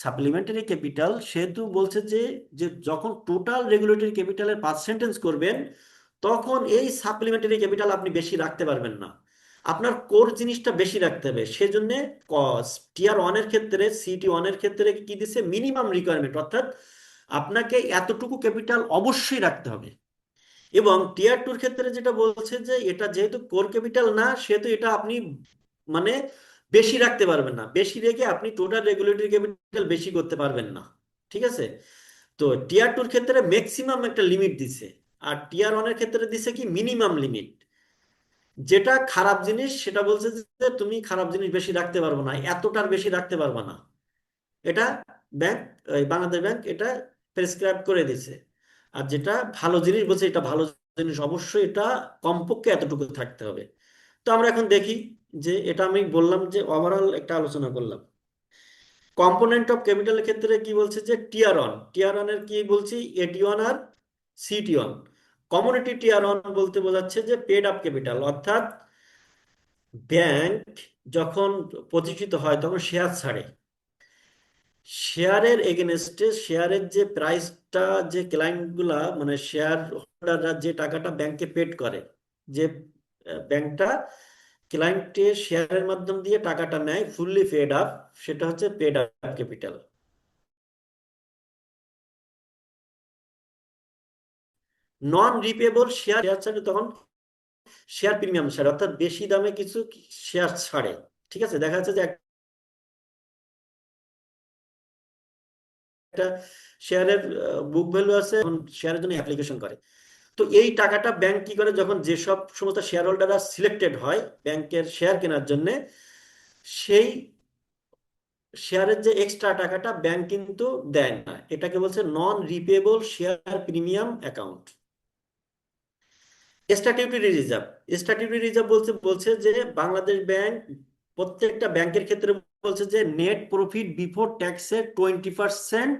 সাপ্লিমেন্টারি ক্যাপিটাল, সেহেতু বলছে যে যে যখন টোটাল রেগুলেটরি ক্যাপিটালের পার্সেন্টেজ করবেন, তখন এই সাপ্লিমেন্টারি ক্যাপিটাল আপনি বেশি রাখতে পারবেন না, আপনার কোর জিনিসটা বেশি রাখতে হবে। সেজন্য টিয়ার ওয়ানের ক্ষেত্রে, CET1 এর ক্ষেত্রে কি দিছে, মিনিমাম রিকোয়ারমেন্ট, অর্থাৎ আপনাকে এতটুকু ক্যাপিটাল অবশ্যই রাখতে হবে। এবং টিয়ার টুর ক্ষেত্রে যেটা বলছে যে এটা যেহেতু কোর ক্যাপিটাল না, সেহেতু এটা আপনি মানে বেশি রাখতে পারবেন না, বেশি রেখে আপনি টোটাল রেগুলেটরি ক্যাপিটাল বেশি করতে পারবেন না, ঠিক আছে। তো টিয়ার টুর ক্ষেত্রে ম্যাক্সিমাম একটা লিমিট দিছে, আর টিয়ার ওয়ানের ক্ষেত্রে দিছে কি মিনিমাম লিমিট, যেটা খারাপ জিনিস সেটা বলছে যে তুমি খারাপ জিনিস বেশি রাখতে পারবো না, এতটার বেশি রাখতে পারবে না। এটা ব্যাংক, বাংলাদেশ ব্যাংক এটা প্রেসক্রাইব করে দিছে। আর যেটা ভালো জিনিস বলছে, এটা ভালো জিনিস, অবশ্যই এটা কমপক্ষে এতটুকু থাকতে হবে। তো আমরা এখন দেখি যে এটা আমি বললাম যে ওভারঅল একটা আলোচনা করলাম। কম্পোনেন্ট অফ ক্যাপিটালের ক্ষেত্রে কি বলছে যে টিয়ার ওয়ানের কি বলছি, AT1 আর CET1। কমোডিটি টিয়ার ওয়ান বলতে বোঝাচ্ছে যে পেড আপ ক্যাপিটাল, অর্থাৎ ব্যাংক যখন প্রতিষ্ঠিত হয় তখন শেয়ার ছাড়ে, শেয়ারের এগেনস্টে শেয়ারের যে প্রাইসটা, যে ক্লায়েন্টগুলা মানে শেয়ার হোল্ডাররা যে টাকাটা ব্যাংকে পেড করে, যে ব্যাংকটা ক্লায়েন্টের শেয়ারের মাধ্যম দিয়ে টাকাটা নেয় ফুললি পেড আপ, সেটা হচ্ছে পেড আপ ক্যাপিটাল। নন রিপেবল শেয়ার, শেয়ার ছাড়ে তখন শেয়ার প্রিমিয়াম ছাড়ে, অর্থাৎ বেশি দামে কিছু শেয়ার ছাড়ে, ঠিক আছে। দেখা যাচ্ছে যে একটা শেয়ারের বুক ভ্যালু আছে, এখন শেয়ারের জন্য অ্যাপ্লিকেশন করে। তো এই টাকাটা ব্যাংক কি করে, যখন যেসব সমস্ত শেয়ার হোল্ডাররা সিলেক্টেড হয় ব্যাংকের শেয়ার কেনার জন্য, সেই শেয়ারের যে এক্সট্রা টাকাটা ব্যাংক কিন্তু দেয় না, এটাকে বলছে non repayable share premium account. Statutory reserve, statutory reserve বলছে বলছে যে বাংলাদেশ ব্যাংক প্রত্যেকটা ব্যাংকের ক্ষেত্রে বলছে যে নেট প্রফিট বিফোর ট্যাক্সের 20%,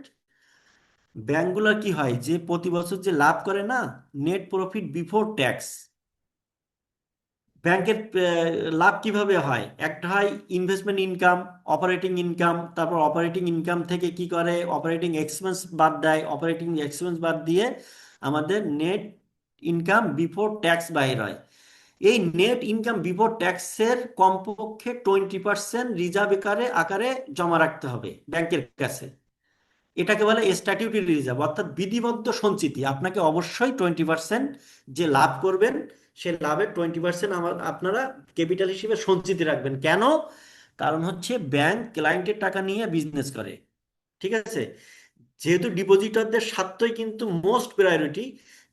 ব্যাংকগুলো কি হয় যে প্রতি বছর যে লাভ করে না, নেট প্রফিট বিফোর ট্যাক্স, ব্যাংকের লাভ কিভাবে হয়, একটা হয় ইনভেস্টমেন্ট ইনকাম, অপারেটিং ইনকাম, তারপর অপারেটিং ইনকাম থেকে কি করে অপারেটিং এক্সপেন্স বাদ দেয়, অপারেটিং এক্সপেন্স বাদ দিয়ে আমাদের নেট ইনকাম বিফোর ট্যাক্স বাইর হয়। এই নেট ইনকাম বিফোর ট্যাক্সের কমপক্ষে 20% রিজার্ভ আকারে আকারে জমা রাখতে হবে ব্যাংকের কাছে। এটাকে বলে স্ট্যাটিউটরি রিজার্ভ, অর্থাৎ বিধিবদ্ধ সঞ্চিতি। আপনাকে অবশ্যই 20% যে লাভ করবেন সে লাভের 20% আপনারা ক্যাপিটাল হিসেবে সঞ্চিতি রাখবেন। কেন? কারণ হচ্ছে ব্যাংক ক্লায়েন্টের টাকা নিয়ে বিজনেস করে, ঠিক আছে? যেহেতু ডিপোজিটরদের স্বার্থই কিন্তু মোস্ট প্রায়োরিটি,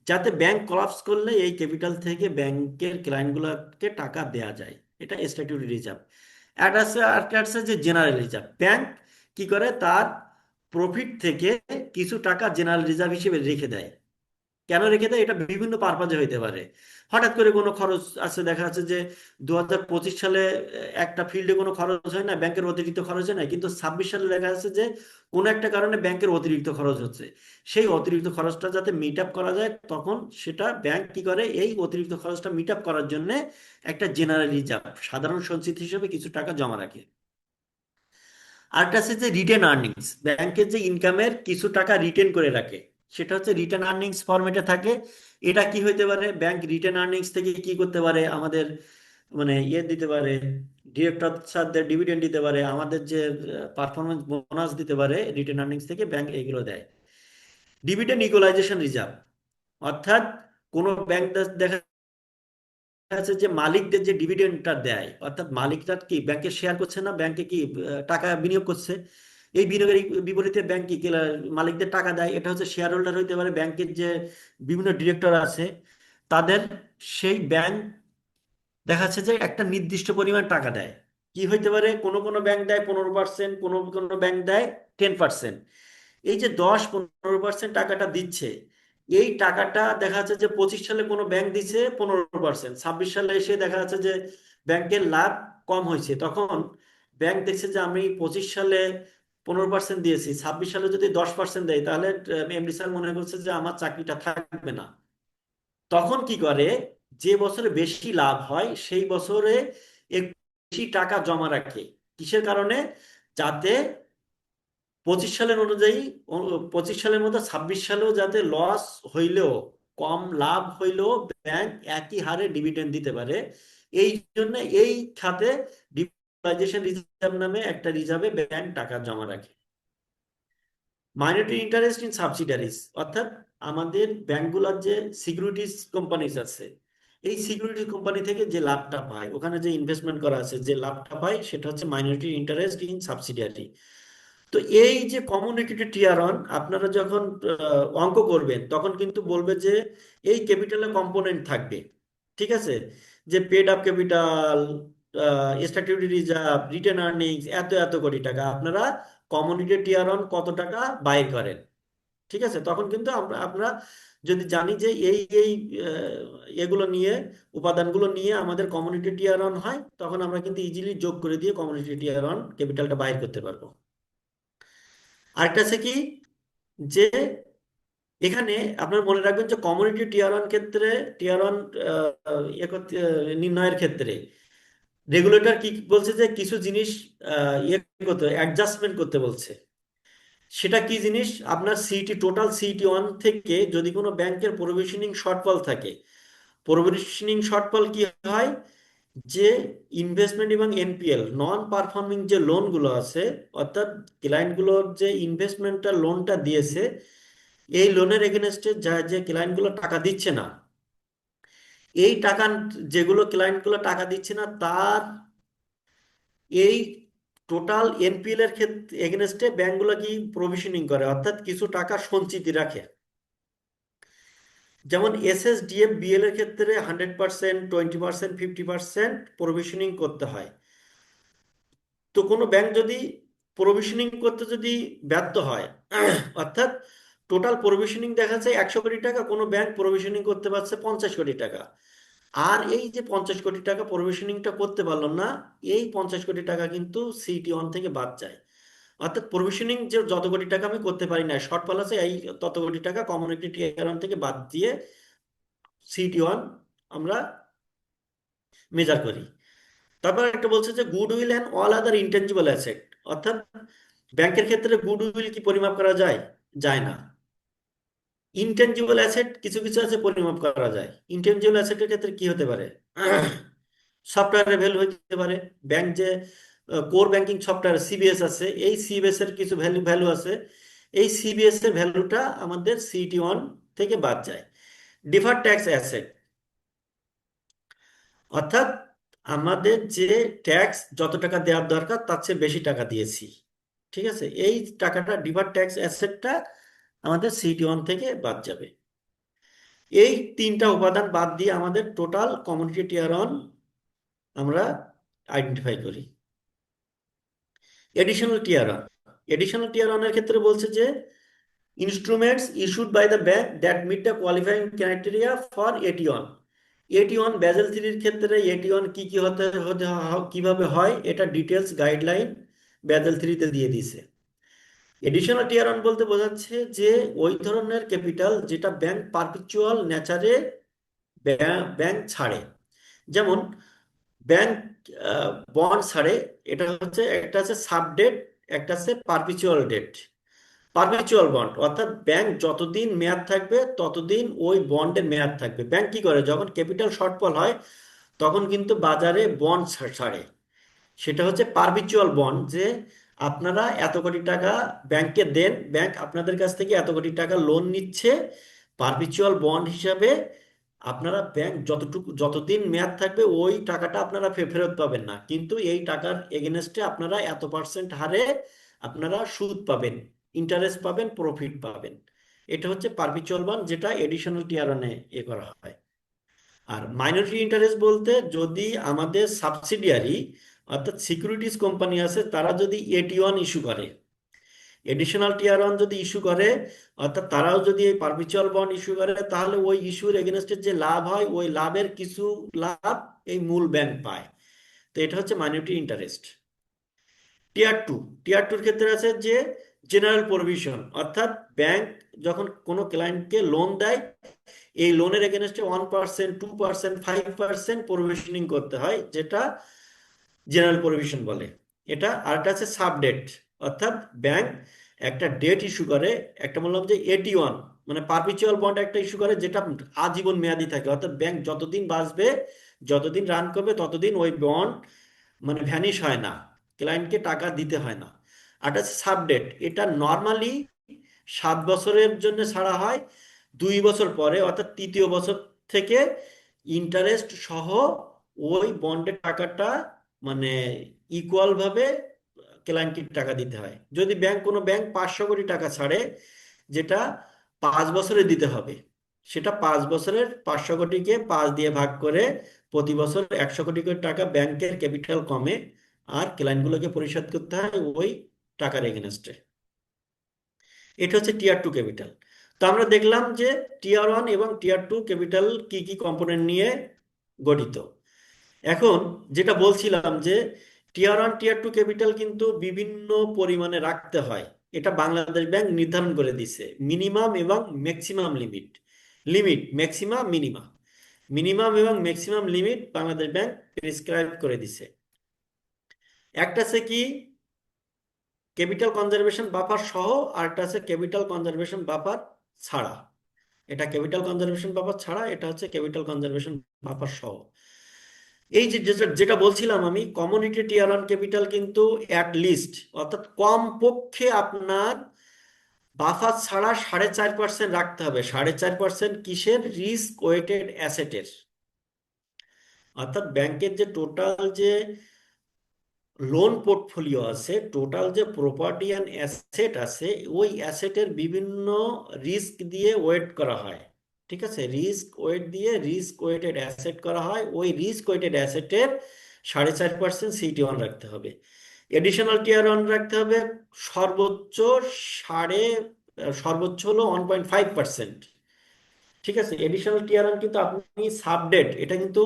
যাতে ব্যাংক কলাপস করলে এই ক্যাপিটাল থেকে ব্যাংকের ক্লায়েন্টগুলোকে টাকা দেয়া যায়, এটা স্ট্যাটিউটরি রিজার্ভ। আর একটা আছে যে জেনারেল রিজার্ভ। ব্যাংক কি করে, তার প্রফিট থেকে কিছু টাকা জেনারেল রিজার্ভ হিসেবে রেখে দেয়। কেন রেখে দেয়? এটা বিভিন্ন পারপাজে হইতে পারে। হঠাৎ করে কোনো খরচ আছে, দেখা যাচ্ছে যে 2025 সালে একটা ফিল্ডে কোনো খরচ হয় না, ব্যাংকের অতিরিক্ত খরচ হয় না, কিন্তু 26 সালে দেখা যাচ্ছে যে কোনো একটা কারণে ব্যাংকের অতিরিক্ত খরচ হচ্ছে। সেই অতিরিক্ত খরচটা যাতে মিট আপ করা যায়, তখন সেটা ব্যাংক কি করে, এই অতিরিক্ত খরচটা মিট আপ করার জন্য একটা জেনারেল রিজার্ভ, সাধারণ সঞ্চিতি হিসেবে কিছু টাকা জমা রাখে। আরেকটা আছে যে রিটেন আর্নিংস, ব্যাংকের যে ইনকামের কিছু টাকা রিটেন করে রাখে, সেটা হচ্ছে রিটেন আর্নিংস ফরম্যাটে থাকে। এটা কি হইতে পারে, ব্যাংক রিটেন আর্নিংস থেকে কি করতে পারে, আমাদের মানে ইয়ে দিতে পারে, ডিরেক্টর স্যারদের ডিভিডেন্ড দিতে পারে, আমাদের যে পারফরমেন্স বোনাস দিতে পারে, রিটেন আর্নিংস থেকে ব্যাংক এগুলো দেয়। ডিভিডেন্ড ইকুয়ালাইজেশন রিজার্ভ, অর্থাৎ কোন ব্যাংক দেখা আছে যে মালিকদের যে ডিভিডেন্ডটা দেয়, অর্থাৎ মালিকরা কি ব্যাংকে শেয়ার করছে না, ব্যাংকে কি টাকা বিনিয়োগ করছে, এই বিনিয়োগের বিপরীতে ব্যাংক কি মালিকদের টাকা দেয়, এটা হচ্ছে শেয়ার হোল্ডার হইতে পারে, ব্যাংকের যে বিভিন্ন ডিরেক্টর আছে তাদের। সেই ব্যাংক দেখা যাচ্ছে যে একটা নির্দিষ্ট পরিমাণ টাকা দেয়। কি হইতে পারে, কোনো কোনো ব্যাংক দেয় 15%, কোনো কোনো ব্যাংক দেয় 10%। এই যে 10-15% টাকাটা দিচ্ছে, এই টাকাটা দেখা যাচ্ছে যে 25 সালে কোনো ব্যাংক দিচ্ছে 15%, 26 সালে এসে দেখা যাচ্ছে যে ব্যাংকের লাভ কম হয়েছে, তখন ব্যাংক দেখছে যে আমি 25 সালে 15% দিয়েছি, 26 সালে যদি 10% দেয়, তাহলে এমডি স্যার মনে করছে যে আমার চাকরিটা থাকবে না। তখন কি করে, যে বছরে বেশি লাভ হয় সেই বছরে একটু বেশি টাকা জমা রাখে। কিসের কারণে? যাতে 25 সালের অনুযায়ী 25 সালের মতো 26 সালেও যাতে লস হইলেও, কম লাভ হইলেও ব্যাংক একই হারে ডিভিডেন্ড দিতে পারে। এই জন্য এই খাতে ডিপোজিটাইজেশন রিজার্ভ নামে একটা রিজার্ভে ব্যাংক টাকা জমা রাখে। মাইনরিটি ইন্টারেস্ট ইন সাবসিডারিজ, অর্থাৎ আমাদের ব্যাংকগুলোর যে সিকিউরিটিজ কোম্পানিজ আছে, এই সিকিউরিটি কোম্পানি থেকে যে লাভটা পায়, ওখানে যে ইনভেস্টমেন্ট করা আছে যে লাভটা পায়, সেটা হচ্ছে মাইনরিটি ইন্টারেস্ট ইন সাবসিডিয়ারি। তো এই যে কমিউনিটি টিয়ার অন, আপনারা যখন অঙ্ক করবেন তখন কিন্তু বলবে যে এই ক্যাপিটালের কম্পোনেন্ট থাকবে, ঠিক আছে? যে paid up capital, statutory reserve, retained earnings, এত এত কোটি টাকা আপনারা কমিউনিটি টিয়ার অন কত টাকা বাইর করেন, ঠিক আছে? তখন কিন্তু আমরা আমরা যদি জানি যে এই এই এগুলো নিয়ে, উপাদানগুলো নিয়ে আমাদের কমিউনিটি টিয়ার অন হয়, তখন আমরা কিন্তু ইজিলি যোগ করে দিয়ে কমিউনিটি টিয়ার অন ক্যাপিটালটা বাইর করতে পারবো। আরেকটা আছে কি, যে এখানে আপনার মনে রাখবেন যে কমিউনিটি টিয়ার ওয়ান ক্ষেত্রে, টিয়ার ওয়ান নির্ণয়ের ক্ষেত্রে রেগুলেটর কি বলছে, যে কিছু জিনিস ইয়ে করতে, অ্যাডজাস্টমেন্ট করতে বলছে। সেটা কি জিনিস? আপনার সিইটি, টোটাল সিইটি 1 থেকে যদি কোনো ব্যাংকের প্রভিশনিং শর্টফল থাকে, প্রভিশনিং শর্টফল কি হয়, যে ইনভেস্টমেন্ট এবং এনপিএল নন পারফর্মিং যে লোনগুলো আছে, অর্থাৎ ক্লায়েন্টগুলোর যে ইনভেস্টমেন্টটা লোনটা দিয়েছে, এই লোনের এগেনস্টে যা যে ক্লায়েন্টগুলো টাকা দিচ্ছে না, এই টাকা, যেগুলো ক্লায়েন্টগুলো টাকা দিচ্ছে না, তার এই টোটাল এনপিএল এর ক্ষেত্রে এগেনস্টে ব্যাংকগুলো কি প্রভিশনিং করে, অর্থাৎ কিছু টাকা সঞ্চিতি রাখে। যেমন এসএসডিএফ বিএল এর ক্ষেত্রে 100%, 20%, 50% প্রভিশনিং করতে হয়। তো কোনো ব্যাংক যদি প্রভিশনিং করতে যদি ব্যর্থ হয়, অর্থাৎ টোটাল প্রভিশনিং দেখা যাচ্ছে 100 কোটি টাকা, কোনো ব্যাংক প্রভিশনিং করতে পারছে 50 কোটি টাকা, আর এই যে 50 কোটি টাকা প্রভিশনিংটা করতে পারলাম না, এই 50 কোটি টাকা কিন্তু CET1 থেকে বাদ যায়। অর্থাৎ প্রভিশনিং যে যত কোটি টাকা আমি করতে পারি না, শর্টফল আছে, এই তত কোটি টাকা কমিউনিটি টিয়ার ওয়ান থেকে বাদ দিয়ে CET1 আমরা মেজার করি। তারপর একটা বলছে যে goodwill and all other intangible asset, অর্থাৎ ব্যাংকের ক্ষেত্রে গুডউইল কি পরিমাপ করা যায়? যায় না। ইনটেনজিবল অ্যাসেট কিছু কিছু আছে পরিমাপ করা যায়। ইনটেনজিবল অ্যাসেটের ক্ষেত্রে কি হতে পারে? সফটওয়্যারের ভ্যালু হতে পারে। ব্যাংক যে কোর ব্যাংকিং সফটওয়্যার CBS আছে, এই CBS এর কিছু ভ্যালু ভ্যালু আছে, এই CBS এর ভ্যালুটা আমাদের CET1 থেকে বাদ যায়। ডিফার্ড ট্যাক্স অ্যাসেট, অর্থাৎ আমাদের যে ট্যাক্স যত টাকা দেওয়ার দরকার তার চেয়ে বেশি টাকা দিয়েছি, ঠিক আছে, এই টাকাটা ডিফার্ড ট্যাক্স অ্যাসেটটা আমাদের CET1 থেকে বাদ যাবে। এই তিনটা উপাদান বাদ দিয়ে আমাদের টোটাল কমিউনিটি টিয়ার ওয়ান আমরা আইডেন্টিফাই করি। Additional tier one, additional tier ওয়ানের ক্ষেত্রে বলছে যে instruments issued by the bank that meet the qualifying criteria for AT1। AT1 Basel 3-র ক্ষেত্রে AT1 কি কি হতে হতে কিভাবে হয়, এটা ডিটেলস গাইডলাইন ব্যাজেল 3-তে দিয়ে দিয়েছে। এডিশনাল টিয়ার ওয়ান বলতে বোঝাচ্ছে যে ওই ধরনের ক্যাপিটাল যেটা ব্যাংক পারপিচুয়াল নেচারে ব্যাংক ছাড়ে। যেমন ব্যাংক বন্ড ছাড়ে, এটা হচ্ছে একটা আছে সাবডেট, একটা আছে পারপিচুয়াল ডেট। পারপেচুয়াল বন্ড অর্থাৎ ব্যাংক যতদিন মেয়াদ থাকবে ততদিন ওই বন্ডের মেয়াদ থাকবে। ব্যাংক কি করে, যখন ক্যাপিটাল শর্টফল হয় তখন কিন্তু বাজারে বন্ড ছাড়ে। সেটা হচ্ছে পারপিচুয়াল বন্ড, যে আপনারা এত কোটি টাকা ব্যাংকে দেন, ব্যাংক আপনাদের কাছ থেকে এত কোটি টাকা লোন নিচ্ছে পারপিচুয়াল বন্ড হিসাবে। আপনারা ব্যাংক যতদিন মেয়াদ থাকবে ওই টাকাটা আপনারা ফেরত পাবেন না, কিন্তু এই টাকার এগেনস্টে আপনারা এত% হারে আপনারা সুদ পাবেন, ইন্টারেস্ট পাবেন, প্রফিট পাবেন। এটা হচ্ছে পারপিচুয়াল বন্ড, যেটা এডিশনাল টিয়ার ওয়ানে করা হয়। আর মাইনরিটি ইন্টারেস্ট বলতে, যদি আমাদের সাবসিডিয়ারি অর্থাৎ সিকিউরিটিজ কোম্পানি আছে, তারা যদি AT1 ইস্যু করে, এডিশনাল টিয়ার ওয়ান যদি ইস্যু করে, অর্থাৎ তারাও যদি এই পারপিচুয়াল বন্ড ইস্যু করে, তাহলে ওই ইস্যুর এগেনস্টে যে লাভ হয় ওই লাভের কিছু লাভ এই মূল ব্যাংক পায়। তো এটা হচ্ছে মাইনরিটি ইন্টারেস্ট। টিয়ার টু, টিয়ার টুর ক্ষেত্রে আছে যে জেনারেল প্রভিশন, অর্থাৎ ব্যাংক যখন কোনো ক্লায়েন্টকে লোন দেয়, এই লোনের এগেনস্টে 1%, 2%, 5% প্রভিশনিং করতে হয়, যেটা জেনারেল প্রভিশন বলে। এটা আরেকটা আছে সাবডেট, অর্থাৎ ব্যাংক একটা ডেট ইস্যু করে, একটা বললাম যে AT1 মানে পারপিচুয়াল বন্ড একটা ইস্যু করে, যেটা আজীবন মেয়াদি থাকে, অর্থাৎ ব্যাংক যতদিন বাঁচবে, যতদিন রান করবে ততদিন ওই বন্ড মানে ভ্যানিশ হয় না, ক্লায়েন্টকে টাকা দিতে হয় না। আর একটা সাবডেট, এটা নর্মালি 7 বছরের জন্য ছাড়া হয়, 2 বছর পরে অর্থাৎ তৃতীয় বছর থেকে ইন্টারেস্ট সহ ওই বন্ডের টাকাটা মানে ইকুয়াল ভাবে ক্লায়েন্টকে টাকা দিতে হয়। যদি কোনো ব্যাংক 500 কোটি টাকা ছাড়ে, যেটা 5 বছরে দিতে হবে, সেটা 5 বছরের 500 কোটিকে 5 দিয়ে ভাগ করে প্রতি বছর 100 কোটি করে টাকা ব্যাংকের ক্যাপিটাল কমে, আর ক্লায়েন্টগুলোকে পরিশোধ করতে হয় ওই টাকার এগেনস্টে। এটা হচ্ছে টিয়ার টু ক্যাপিটাল। তো আমরা দেখলাম যে টিয়ার ওয়ান এবং টিয়ার টু ক্যাপিটাল কি কি কম্পোনেন্ট নিয়ে গঠিত। এখন যেটা বলছিলাম যে টিয়ার ওয়ান টিয়ার টু ক্যাপিটাল কিন্তু বিভিন্ন পরিমাণে রাখতে হয়, এটা বাংলাদেশ ব্যাংক নির্ধারণ করে দিছে। মিনিমাম এবং maximum limit, maximum minimum, minimum এবং maximum limit Bangladesh Bank prescribe করে দিছে। একটা আছে কি ক্যাপিটাল কনজারভেশন বাফার সহ, আর একটা আছে ক্যাপিটাল কনজারভেশন বাফার ছাড়া। এটা ক্যাপিটাল কনজারভেশন বাফার ছাড়া, এটা হচ্ছে ক্যাপিটাল কনজারভেশন বাফার সহ। এই যে যেটা যেটা বলছিলাম আমি, কমিউনিটি টিয়ার ওয়ান ক্যাপিটাল কিন্তু অ্যাট লিস্ট অর্থাৎ কম পক্ষে আপনার বাফার ছাড়া 4.5% রাখতে হবে। 4.5% কিসের? রিস্ক ওয়েটেড অ্যাসেটের। অর্থাৎ ব্যাংকের যে টোটাল যে লোন পোর্টফোলিও আছে, টোটাল যে প্রপার্টি অ্যান্ড অ্যাসেট আছে, ওই অ্যাসেটের বিভিন্ন রিস্ক দিয়ে ওয়েট করা হয়, ঠিক আছে, রিস্ক ওয়েট দিয়ে রিস্ক ওয়েটেড অ্যাসেট করা হয়। ওই রিস্ক ওয়েটেড অ্যাসেটের 4.5% CET1 রাখতে হবে। এডিশনাল টিয়ার ওয়ান রাখতে হবে সর্বোচ্চ সাড়ে সর্বোচ্চ হলো 1.5%। ঠিক আছে, এডিশনাল টিয়ার ওয়ান কিন্তু আপনি সাবডেট, এটা কিন্তু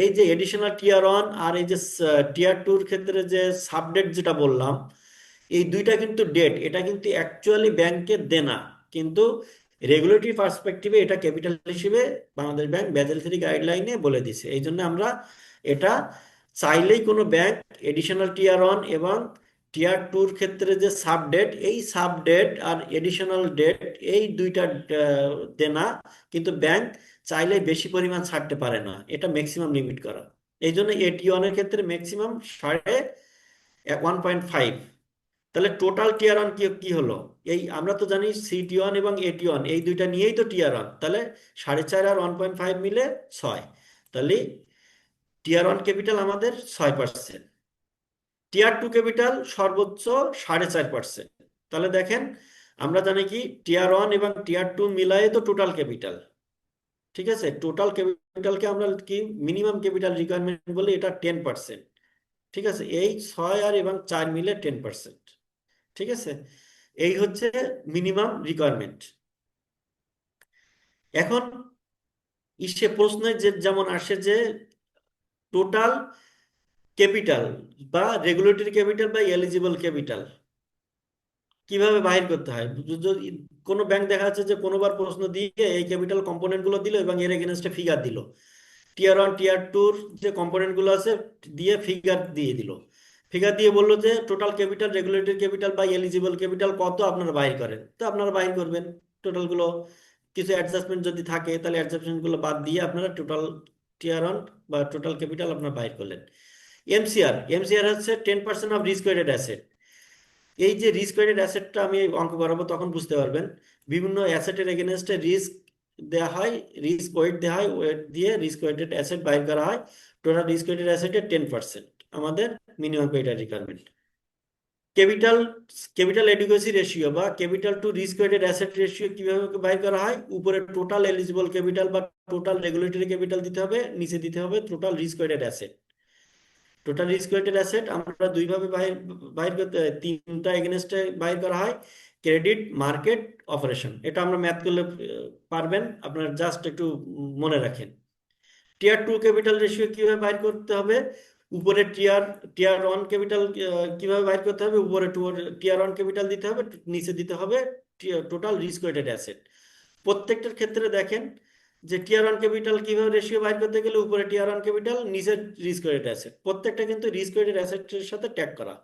এই যে এডিশনাল টিয়ার ওয়ান আর এই যে টিয়ার টুর ক্ষেত্রে যে সাবডেট যেটা বললাম, এই দুইটা কিন্তু ডেট, এটা কিন্তু অ্যাকচুয়ালি ব্যাংকের দেনা, কিন্তু রেগুলেটরি পার্সপেক্টিভে এটা ক্যাপিটাল হিসেবে বাংলাদেশ ব্যাংক বেসেল 3 গাইডলাইনে বলে দিছে। এই জন্য আমরা এটা চাইলেই কোনো ব্যাংক এডিশনাল টিয়ার ওয়ান এবং টিয়ার টুর ক্ষেত্রে যে সাব ডেট, এই সাব ডেট আর এডিশনাল ডেট, এই দুইটা দেনা কিন্তু ব্যাংক চাইলে বেশি পরিমাণ ছাড়তে পারে না, এটা ম্যাক্সিমাম লিমিট করা। এই জন্য এটি ওয়ানের ক্ষেত্রে ম্যাক্সিমাম 1.5। তাহলে টোটাল টিয়ার ওয়ান কি কি হলো? এই আমরা তো জানি সিটি ওয়ান এবং এটি ওয়ান এই দুইটা নিয়েই তো টিয়ার ওয়ান, তাহলে 4.5 আর 1.5 মিলে 6। তাহলে টিয়ার ওয়ান ক্যাপিটাল আমাদের 6%, টিয়ার টু ক্যাপিটাল সর্বোচ্চ 4.5%। তাহলে দেখেন, আমরা জানি কি টিয়ার ওয়ান এবং টিয়ার টু মিলায়ে তো টোটাল ক্যাপিটাল। ঠিক আছে, টোটাল ক্যাপিটালকে আমরা কি মিনিমাম ক্যাপিটাল রিকোয়ারমেন্ট বলি, এটা 10%। ঠিক আছে, এই 6 আর এবং 4 মিলে 10%। ঠিক আছে, এই হচ্ছে মিনিমাম রিকোয়ারমেন্ট। এখন ইসে প্রশ্নে যে যেমন আসে যে টোটাল ক্যাপিটাল বা রেগুলেটরি ক্যাপিটাল বা এলিজিবল ক্যাপিটাল কিভাবে বাহির করতে হয়। যদি কোনো ব্যাংক দেখা যাচ্ছে যে কোনোবার প্রশ্ন দিয়ে এই ক্যাপিটাল কম্পোনেন্ট গুলো দিল এবং এর এগেনস্টে ফিগার দিল, টিয়ার ওয়ান টিয়ার টুর যে কম্পোনেন্ট গুলো আছে দিয়ে ফিগার দিয়ে দিল, ফিগার দিয়ে বললো যে টোটাল ক্যাপিটাল, রেগুলেটরি ক্যাপিটাল বা এলিজিবল ক্যাপিটাল কত আপনারা বাহির করেন, তো আপনারা বাহির করবেন টোটাল গুলো। কিছু অ্যাডজাস্টমেন্ট যদি থাকে তাহলে অ্যাডজাস্টমেন্ট গুলো বাদ দিয়ে আপনারা টোটাল টিয়ার ওয়ান বা টোটাল ক্যাপিটাল আপনারা বাহির করলেন। এমসিআর হচ্ছে 10% অফ রিস্ক ওয়েটেড অ্যাসেট। এই যে রিস্ক ওয়েটেড অ্যাসেটটা আমি অঙ্ক করাবো তখন বুঝতে পারবেন। বিভিন্ন অ্যাসেটের এগেনস্টে রিস্ক দেওয়া হয়, রিস্ক ওয়েট দেওয়া হয়, ওয়েট দিয়ে রিস্ক ওয়েটেড অ্যাসেট বাইর করা হয়। টোটাল রিস্ক ওয়েটেড অ্যাসেটের 10% আমাদের minimum credit requirement. Capital capital adequacy ratio বা capital to risk weighted asset ratio কিভাবে বাইর করা হয়? উপরে টোটাল এলিজিবল ক্যাপিটাল বা টোটাল রেগুলেটরি ক্যাপিটাল দিতে হবে, নিচে দিতে হবে total risk weighted asset. Total risk weighted asset আমরা দুইভাবে বাইর বাইর করতে, তিনটা এগেনস্টে বাইর করা হয়, ক্রেডিট, মার্কেট, অপারেশন। এটা আমরা ম্যাথ করলে পারবেন, আপনার জাস্ট একটু মনে রাখেন। টিয়ার টু ক্যাপিটাল রেশিও কিভাবে বাইর করতে হবে? উপরে টিয়ার ওয়ান ক্যাপিটাল কিভাবে বাইর করতে হবে? উপরে টিয়ার ওয়ান ক্যাপিটাল দিতে হবে, নিচে দিতে হবে টোটাল রিস্ক ওয়েটেড অ্যাসেট। প্রত্যেকটার ক্ষেত্রে দেখেন যে টিয়ার ওয়ান ক্যাপিটাল কিভাবে রেশিও বাইর করতে গেলে উপরে টিয়ার ওয়ান ক্যাপিটাল, নিচে রিস্ক ওয়েটেড অ্যাসেট, প্রত্যেকটা কিন্তু রিস্ক ওয়েটেড অ্যাসেটের সাথে ট্যাগ করা।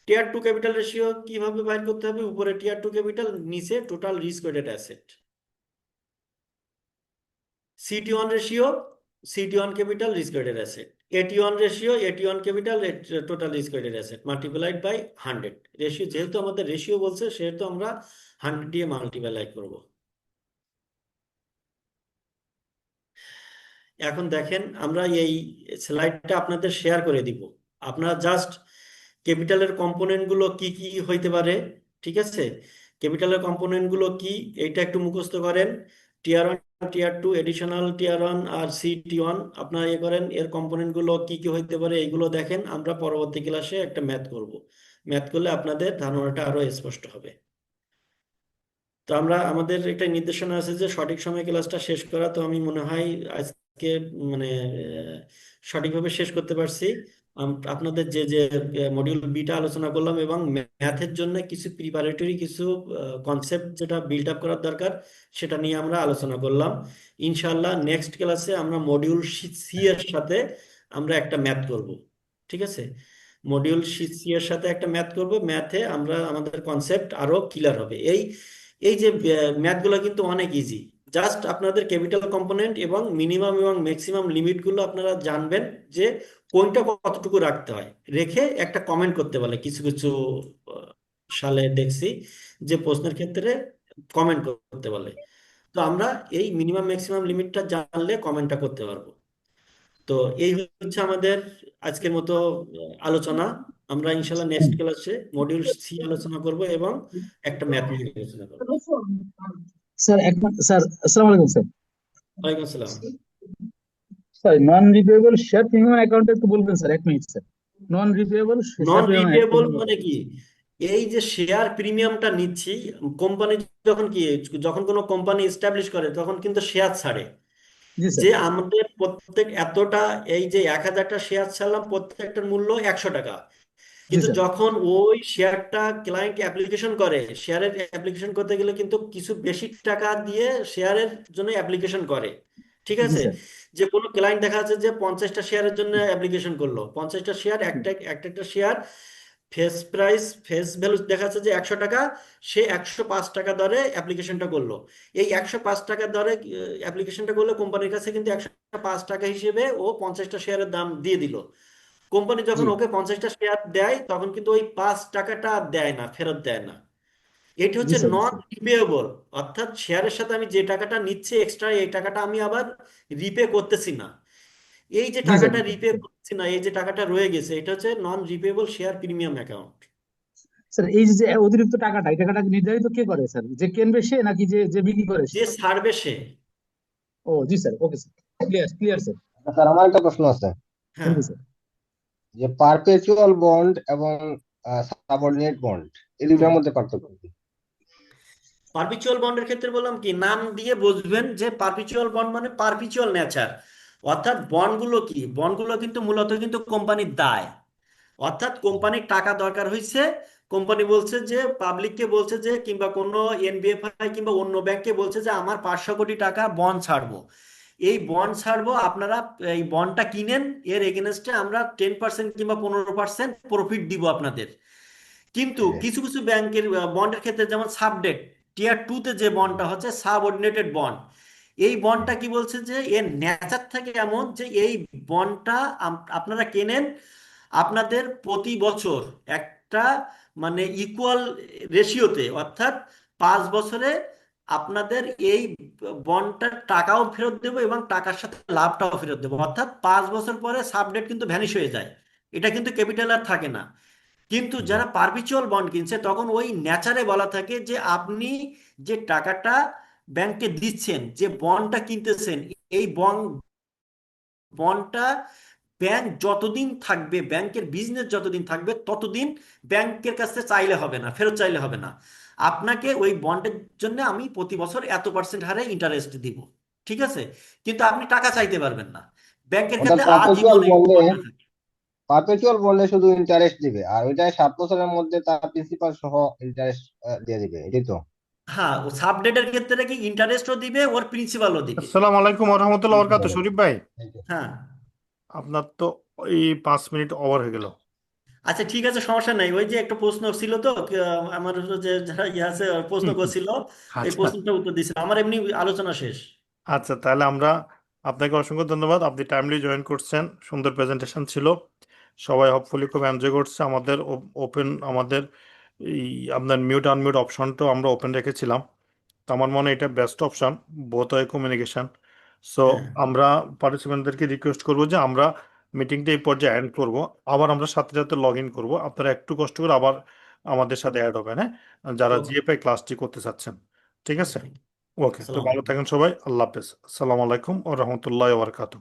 টিয়ার টু ক্যাপিটাল রেশিও কিভাবে বাইর করতে হবে? উপরে টিয়ার টু ক্যাপিটাল, নিচে total risk weighted asset. CT one ratio, CT one capital, risk weighted asset. AT one ratio, AT one capital, total risk weighted asset multiplied by 100। Ratio যেহেতু আমাদের ratio বলছে সেহেতু আমরা 100 দিয়ে মাল্টিপ্লাই করব। এখন দেখেন, আমরা এই স্লাইডটা আপনাদের শেয়ার করে দিব, আপনারা জাস্ট ক্যাপিটালের কম্পোনেন্ট গুলো কি কি হইতে পারে, ঠিক আছে, ক্যাপিটালের কম্পোনেন্ট গুলো কি এইটা একটু মুখস্থ করেন। টিয়ার ওয়ান, টিয়ার টু, এডিশনাল টিয়ার ওয়ান আর সিটি ওয়ান আপনারা ইয়ে করেন, এর কম্পোনেন্ট গুলো কি কি হইতে পারে এইগুলো দেখেন। আমরা পরবর্তী ক্লাসে একটা ম্যাথ করব, ম্যাথ করলে আপনাদের ধারণাটা আরো স্পষ্ট হবে। তো আমরা আমাদের একটা নির্দেশনা আছে যে সঠিক সময়ে ক্লাসটা শেষ করা, তো আমি মনে হয় আজকে মানে সঠিকভাবে শেষ করতে পারছি। আপনাদের যে যে মডিউল বিটা আলোচনা করলাম এবং ম্যাথের জন্য কিছু প্রিপারেটরি কিছু কনসেপ্ট যেটা বিল্ড আপ করার দরকার সেটা নিয়ে আমরা আলোচনা করলাম। ইনশাআল্লাহ নেক্সট ক্লাসে আমরা মডিউল সি এর সাথে আমরা একটা ম্যাথ করব। ঠিক আছে, মডিউল সি এর সাথে একটা ম্যাথ করব, ম্যাথে আমরা আমাদের কনসেপ্ট আরো ক্লিয়ার হবে। এই এই যে ম্যাথগুলো কিন্তু অনেক ইজি, জাস্ট আপনাদের ক্যাপিটাল কম্পোনেন্ট এবং মিনিমাম এবং ম্যাক্সিমাম লিমিটগুলো আপনারা জানবেন যে কোনটা কতটুকু রাখতে হয়, রেখে একটা কমেন্ট করতে বলে কিছু কিছু আহ, সালে দেখছি যে প্রশ্নের ক্ষেত্রে কমেন্ট করতে বলে। তো আমরা এই মিনিমাম ম্যাক্সিমাম লিমিটটা জানলে কমেন্টটা করতে পারবো। তো এই হচ্ছে আমাদের আজকের মতো আলোচনা। আমরা ইনশাল্লাহ নেক্সট ক্লাসে মডিউল সি আলোচনা করব এবং একটা ম্যাথ নিয়ে আলোচনা করবো। স্যার স্যার আসসালামু আলাইকুম স্যার। ওয়ালাইকুম আসসালাম। স্যার নন রিভিউয়েবল শেয়ার প্রিমিয়াম অ্যাকাউন্টে একটু বলবেন স্যার, 1 মিনিট স্যার। নন রিপেয়েবল নন শেয়ার প্রিমিয়াম রিপেয়েবল একদম হবে। মানে কি, এই যে শেয়ার প্রিমিয়ামটা নিচ্ছি, কোম্পানি যখন কি, যখন কোনো কোম্পানি এস্টাবলিশ করে তখন কিন্তু শেয়ার ছাড়ে, জি স্যার। যে আমাদের প্রত্যেক এতটা, এই যে 1,000টা শেয়ার ছাড়লাম প্রত্যেকটার মূল্য 100 টাকা। জি কিন্তু স্যার। যখন ওই শেয়ারটা ক্লায়েন্ট অ্যাপ্লিকেশন করে, শেয়ারের অ্যাপ্লিকেশন করতে গেলে কিন্তু কিছু বেশি টাকা দিয়ে শেয়ারের জন্য অ্যাপ্লিকেশন করে। ঠিক জি আছে, স্যার। যে কোনো ক্লায়েন্ট দেখা যাচ্ছে যে 50টা শেয়ারের জন্য অ্যাপ্লিকেশন করলো, 50টা শেয়ার, হুম, একটা একটা একটা শেয়ার ফেস ভ্যালু দেখা যাচ্ছে যে 100 টাকা, সে 105 টাকা দরে অ্যাপ্লিকেশনটা করলো। এই 105 টাকা দরে অ্যাপ্লিকেশনটা করলে কোম্পানির কাছে কিন্তু 105 টাকা হিসেবে ও 50টা শেয়ারের দাম দিয়ে দিল। কোম্পানি জি যখন ওকে 50টা শেয়ার দেয় তখন কিন্তু ওই 5 টাকাটা আর দেয় না, ফেরত দেয় না। এটি জি হচ্ছে স্যার। জি নন স্যার। রিপেয়েবল, অর্থাৎ শেয়ারের সাথে আমি যে টাকাটা নিচ্ছি এক্সট্রা, এই টাকাটা আমি আবার রিপে করতেছি না। এই যে জি স্যার। টাকাটা রিপে করতেছি না, এই যে টাকাটা রয়ে গেছে, এটা হচ্ছে নন রিপেয়েবল শেয়ার প্রিমিয়াম অ্যাকাউন্ট। স্যার এই যে যে অতিরিক্ত টাকাটা, এই টাকাটা নির্ধারিত কে করে স্যার? যে কেনবে সে নাকি যে যে বিক্রি করে সে? যে ছাড়বে সে। ও জি sir, okay sir, clear clear sir. Sir আমার একটা প্রশ্ন আছে হ্যাঁ, থ্যাংক ইউ স্যার। যে পারপেচুয়াল বন্ড এবং সাবঅর্ডিনেট বন্ড এই হুম। দুটার মধ্যে পার্থক্য কি? পারপিচুয়াল বন্ডের ক্ষেত্রে বললাম কি, নাম দিয়ে বুঝবেন যে পারপিচুয়াল বন্ড মানে পারপিচুয়াল নেচার। অর্থাৎ বন্ডগুলো কি, বন্ডগুলো কিন্তু মূলত কিন্তু কোম্পানির দায়। অর্থাৎ কোম্পানির টাকা দরকার হয়েছে, কোম্পানি বলছে যে, পাবলিককে বলছে যে, কিংবা কোনো এনবিএফআই কিংবা অন্য ব্যাংককে বলছে যে আমার 500 কোটি টাকা বন্ড ছাড়বো, এই বন্ড ছাড়বো, আপনারা এই বন্ডটা কিনেন, এর এগেনস্টে আমরা 10% কিংবা 15% প্রফিট দিব আপনাদের। কিন্তু জি। কিছু কিছু ব্যাংকের বন্ডের ক্ষেত্রে, যেমন সাবডেট টিয়ার 2-তে যে বন্ডটা হচ্ছে সাবঅর্ডিনেটেড বন্ড, এই বন্ডটা কি বলছে যে এর নেচার থাকে এমন যে এই বন্ডটা আপনারা কেনেন, আপনাদের প্রতি বছর একটা মানে ইকুয়াল রেশিওতে, অর্থাৎ 5 বছরে আপনাদের এই বন্ডটার টাকাও ফেরত দেবো এবং টাকার সাথে লাভটাও ফেরত দেবো। অর্থাৎ 5 বছর পরে সাবডেট কিন্তু ভ্যানিশ হয়ে যায়, এটা কিন্তু ক্যাপিটাল আর থাকে না। কিন্তু জি। যারা পারপিচুয়াল বন্ড কিনছে তখন ওই নেচারে বলা থাকে যে আপনি যে টাকাটা ব্যাংকে দিচ্ছেন, যে বন্ডটা কিনতেছেন, এই বন্ডটা ব্যাংক যতদিন থাকবে, ব্যাংকের বিজনেস যতদিন থাকবে ততদিন ব্যাংকের কাছে চাইলে হবে না, ফেরত চাইলে হবে না। আপনাকে ওই বন্ডের জন্য আমি প্রতি বছর এত% হারে ইন্টারেস্ট দিব। ঠিক আছে, কিন্তু আপনি টাকা চাইতে পারবেন না, ব্যাংকের অর্থাৎ ক্ষেত্রে পারপেচুয়াল আজীবন এই বন্ডে বন্ডটা থাকে। পারপেচুয়াল বন্ডে শুধু ইন্টারেস্ট দিবে, আর ওইটায় 7 বছরের মধ্যে তার প্রিন্সিপাল সহ ইন্টারেস্ট দিয়ে দিবে, এটাই তো? হ্যাঁ, ও সাবডেটের ক্ষেত্রে কি ইন্টারেস্টও দিবে, ওর প্রিন্সিপালও দিবে। আসসালামু আলাইকুম রহমতুল্লাহ বরকাত, শরীফ ভাই। Thank you. হ্যাঁ, আপনার তো এই 5 মিনিট ওভার হয়ে গেল। আচ্ছা ঠিক আছে, সমস্যা নাই। ওই যে একটা প্রশ্ন ছিল তো আমার হলো যে যারা ইয়ে আছে প্রশ্ন করছিল, এই আচ্ছা প্রশ্নটা উত্তর দিছিল, আমার এমনি আলোচনা শেষ। আচ্ছা, তাহলে আমরা আপনাকে অসংখ্য ধন্যবাদ, আপনি টাইমলি জয়েন করছেন, সুন্দর প্রেজেন্টেশন ছিল, সবাই হোপফুলি খুব এনজয় করছে। আমাদের ওপেন, আমাদের এই আপনার মিউট আনমিউট অপশনটাও আমরা ওপেন রেখেছিলাম, তো আমার মনে হয় এটা best option, both way communication. So হ্যাঁ, আমরা পার্টিসিপেন্টদেরকে রিকোয়েস্ট করবো যে আমরা মিটিংটা এই পর্যায়ে এন্ড করব, আবার আমরা সাথে সাথে লগ ইন করবো, আপনারা একটু কষ্ট করে আবার আমাদের সাথে অ্যাড হবেন, হ্যাঁ, যারা ওকে, জিএফআই ক্লাসটি করতে চাচ্ছেন। ঠিক ওকে, আছে, থ্যাংক ইউ। ওকে, তো আসসালামু ভালো আলাইকুম। থাকেন সবাই, আল্লাহ হাফেজ, আসসালামু আলাইকুম ও রহমতুল্লাহ বারকাতু।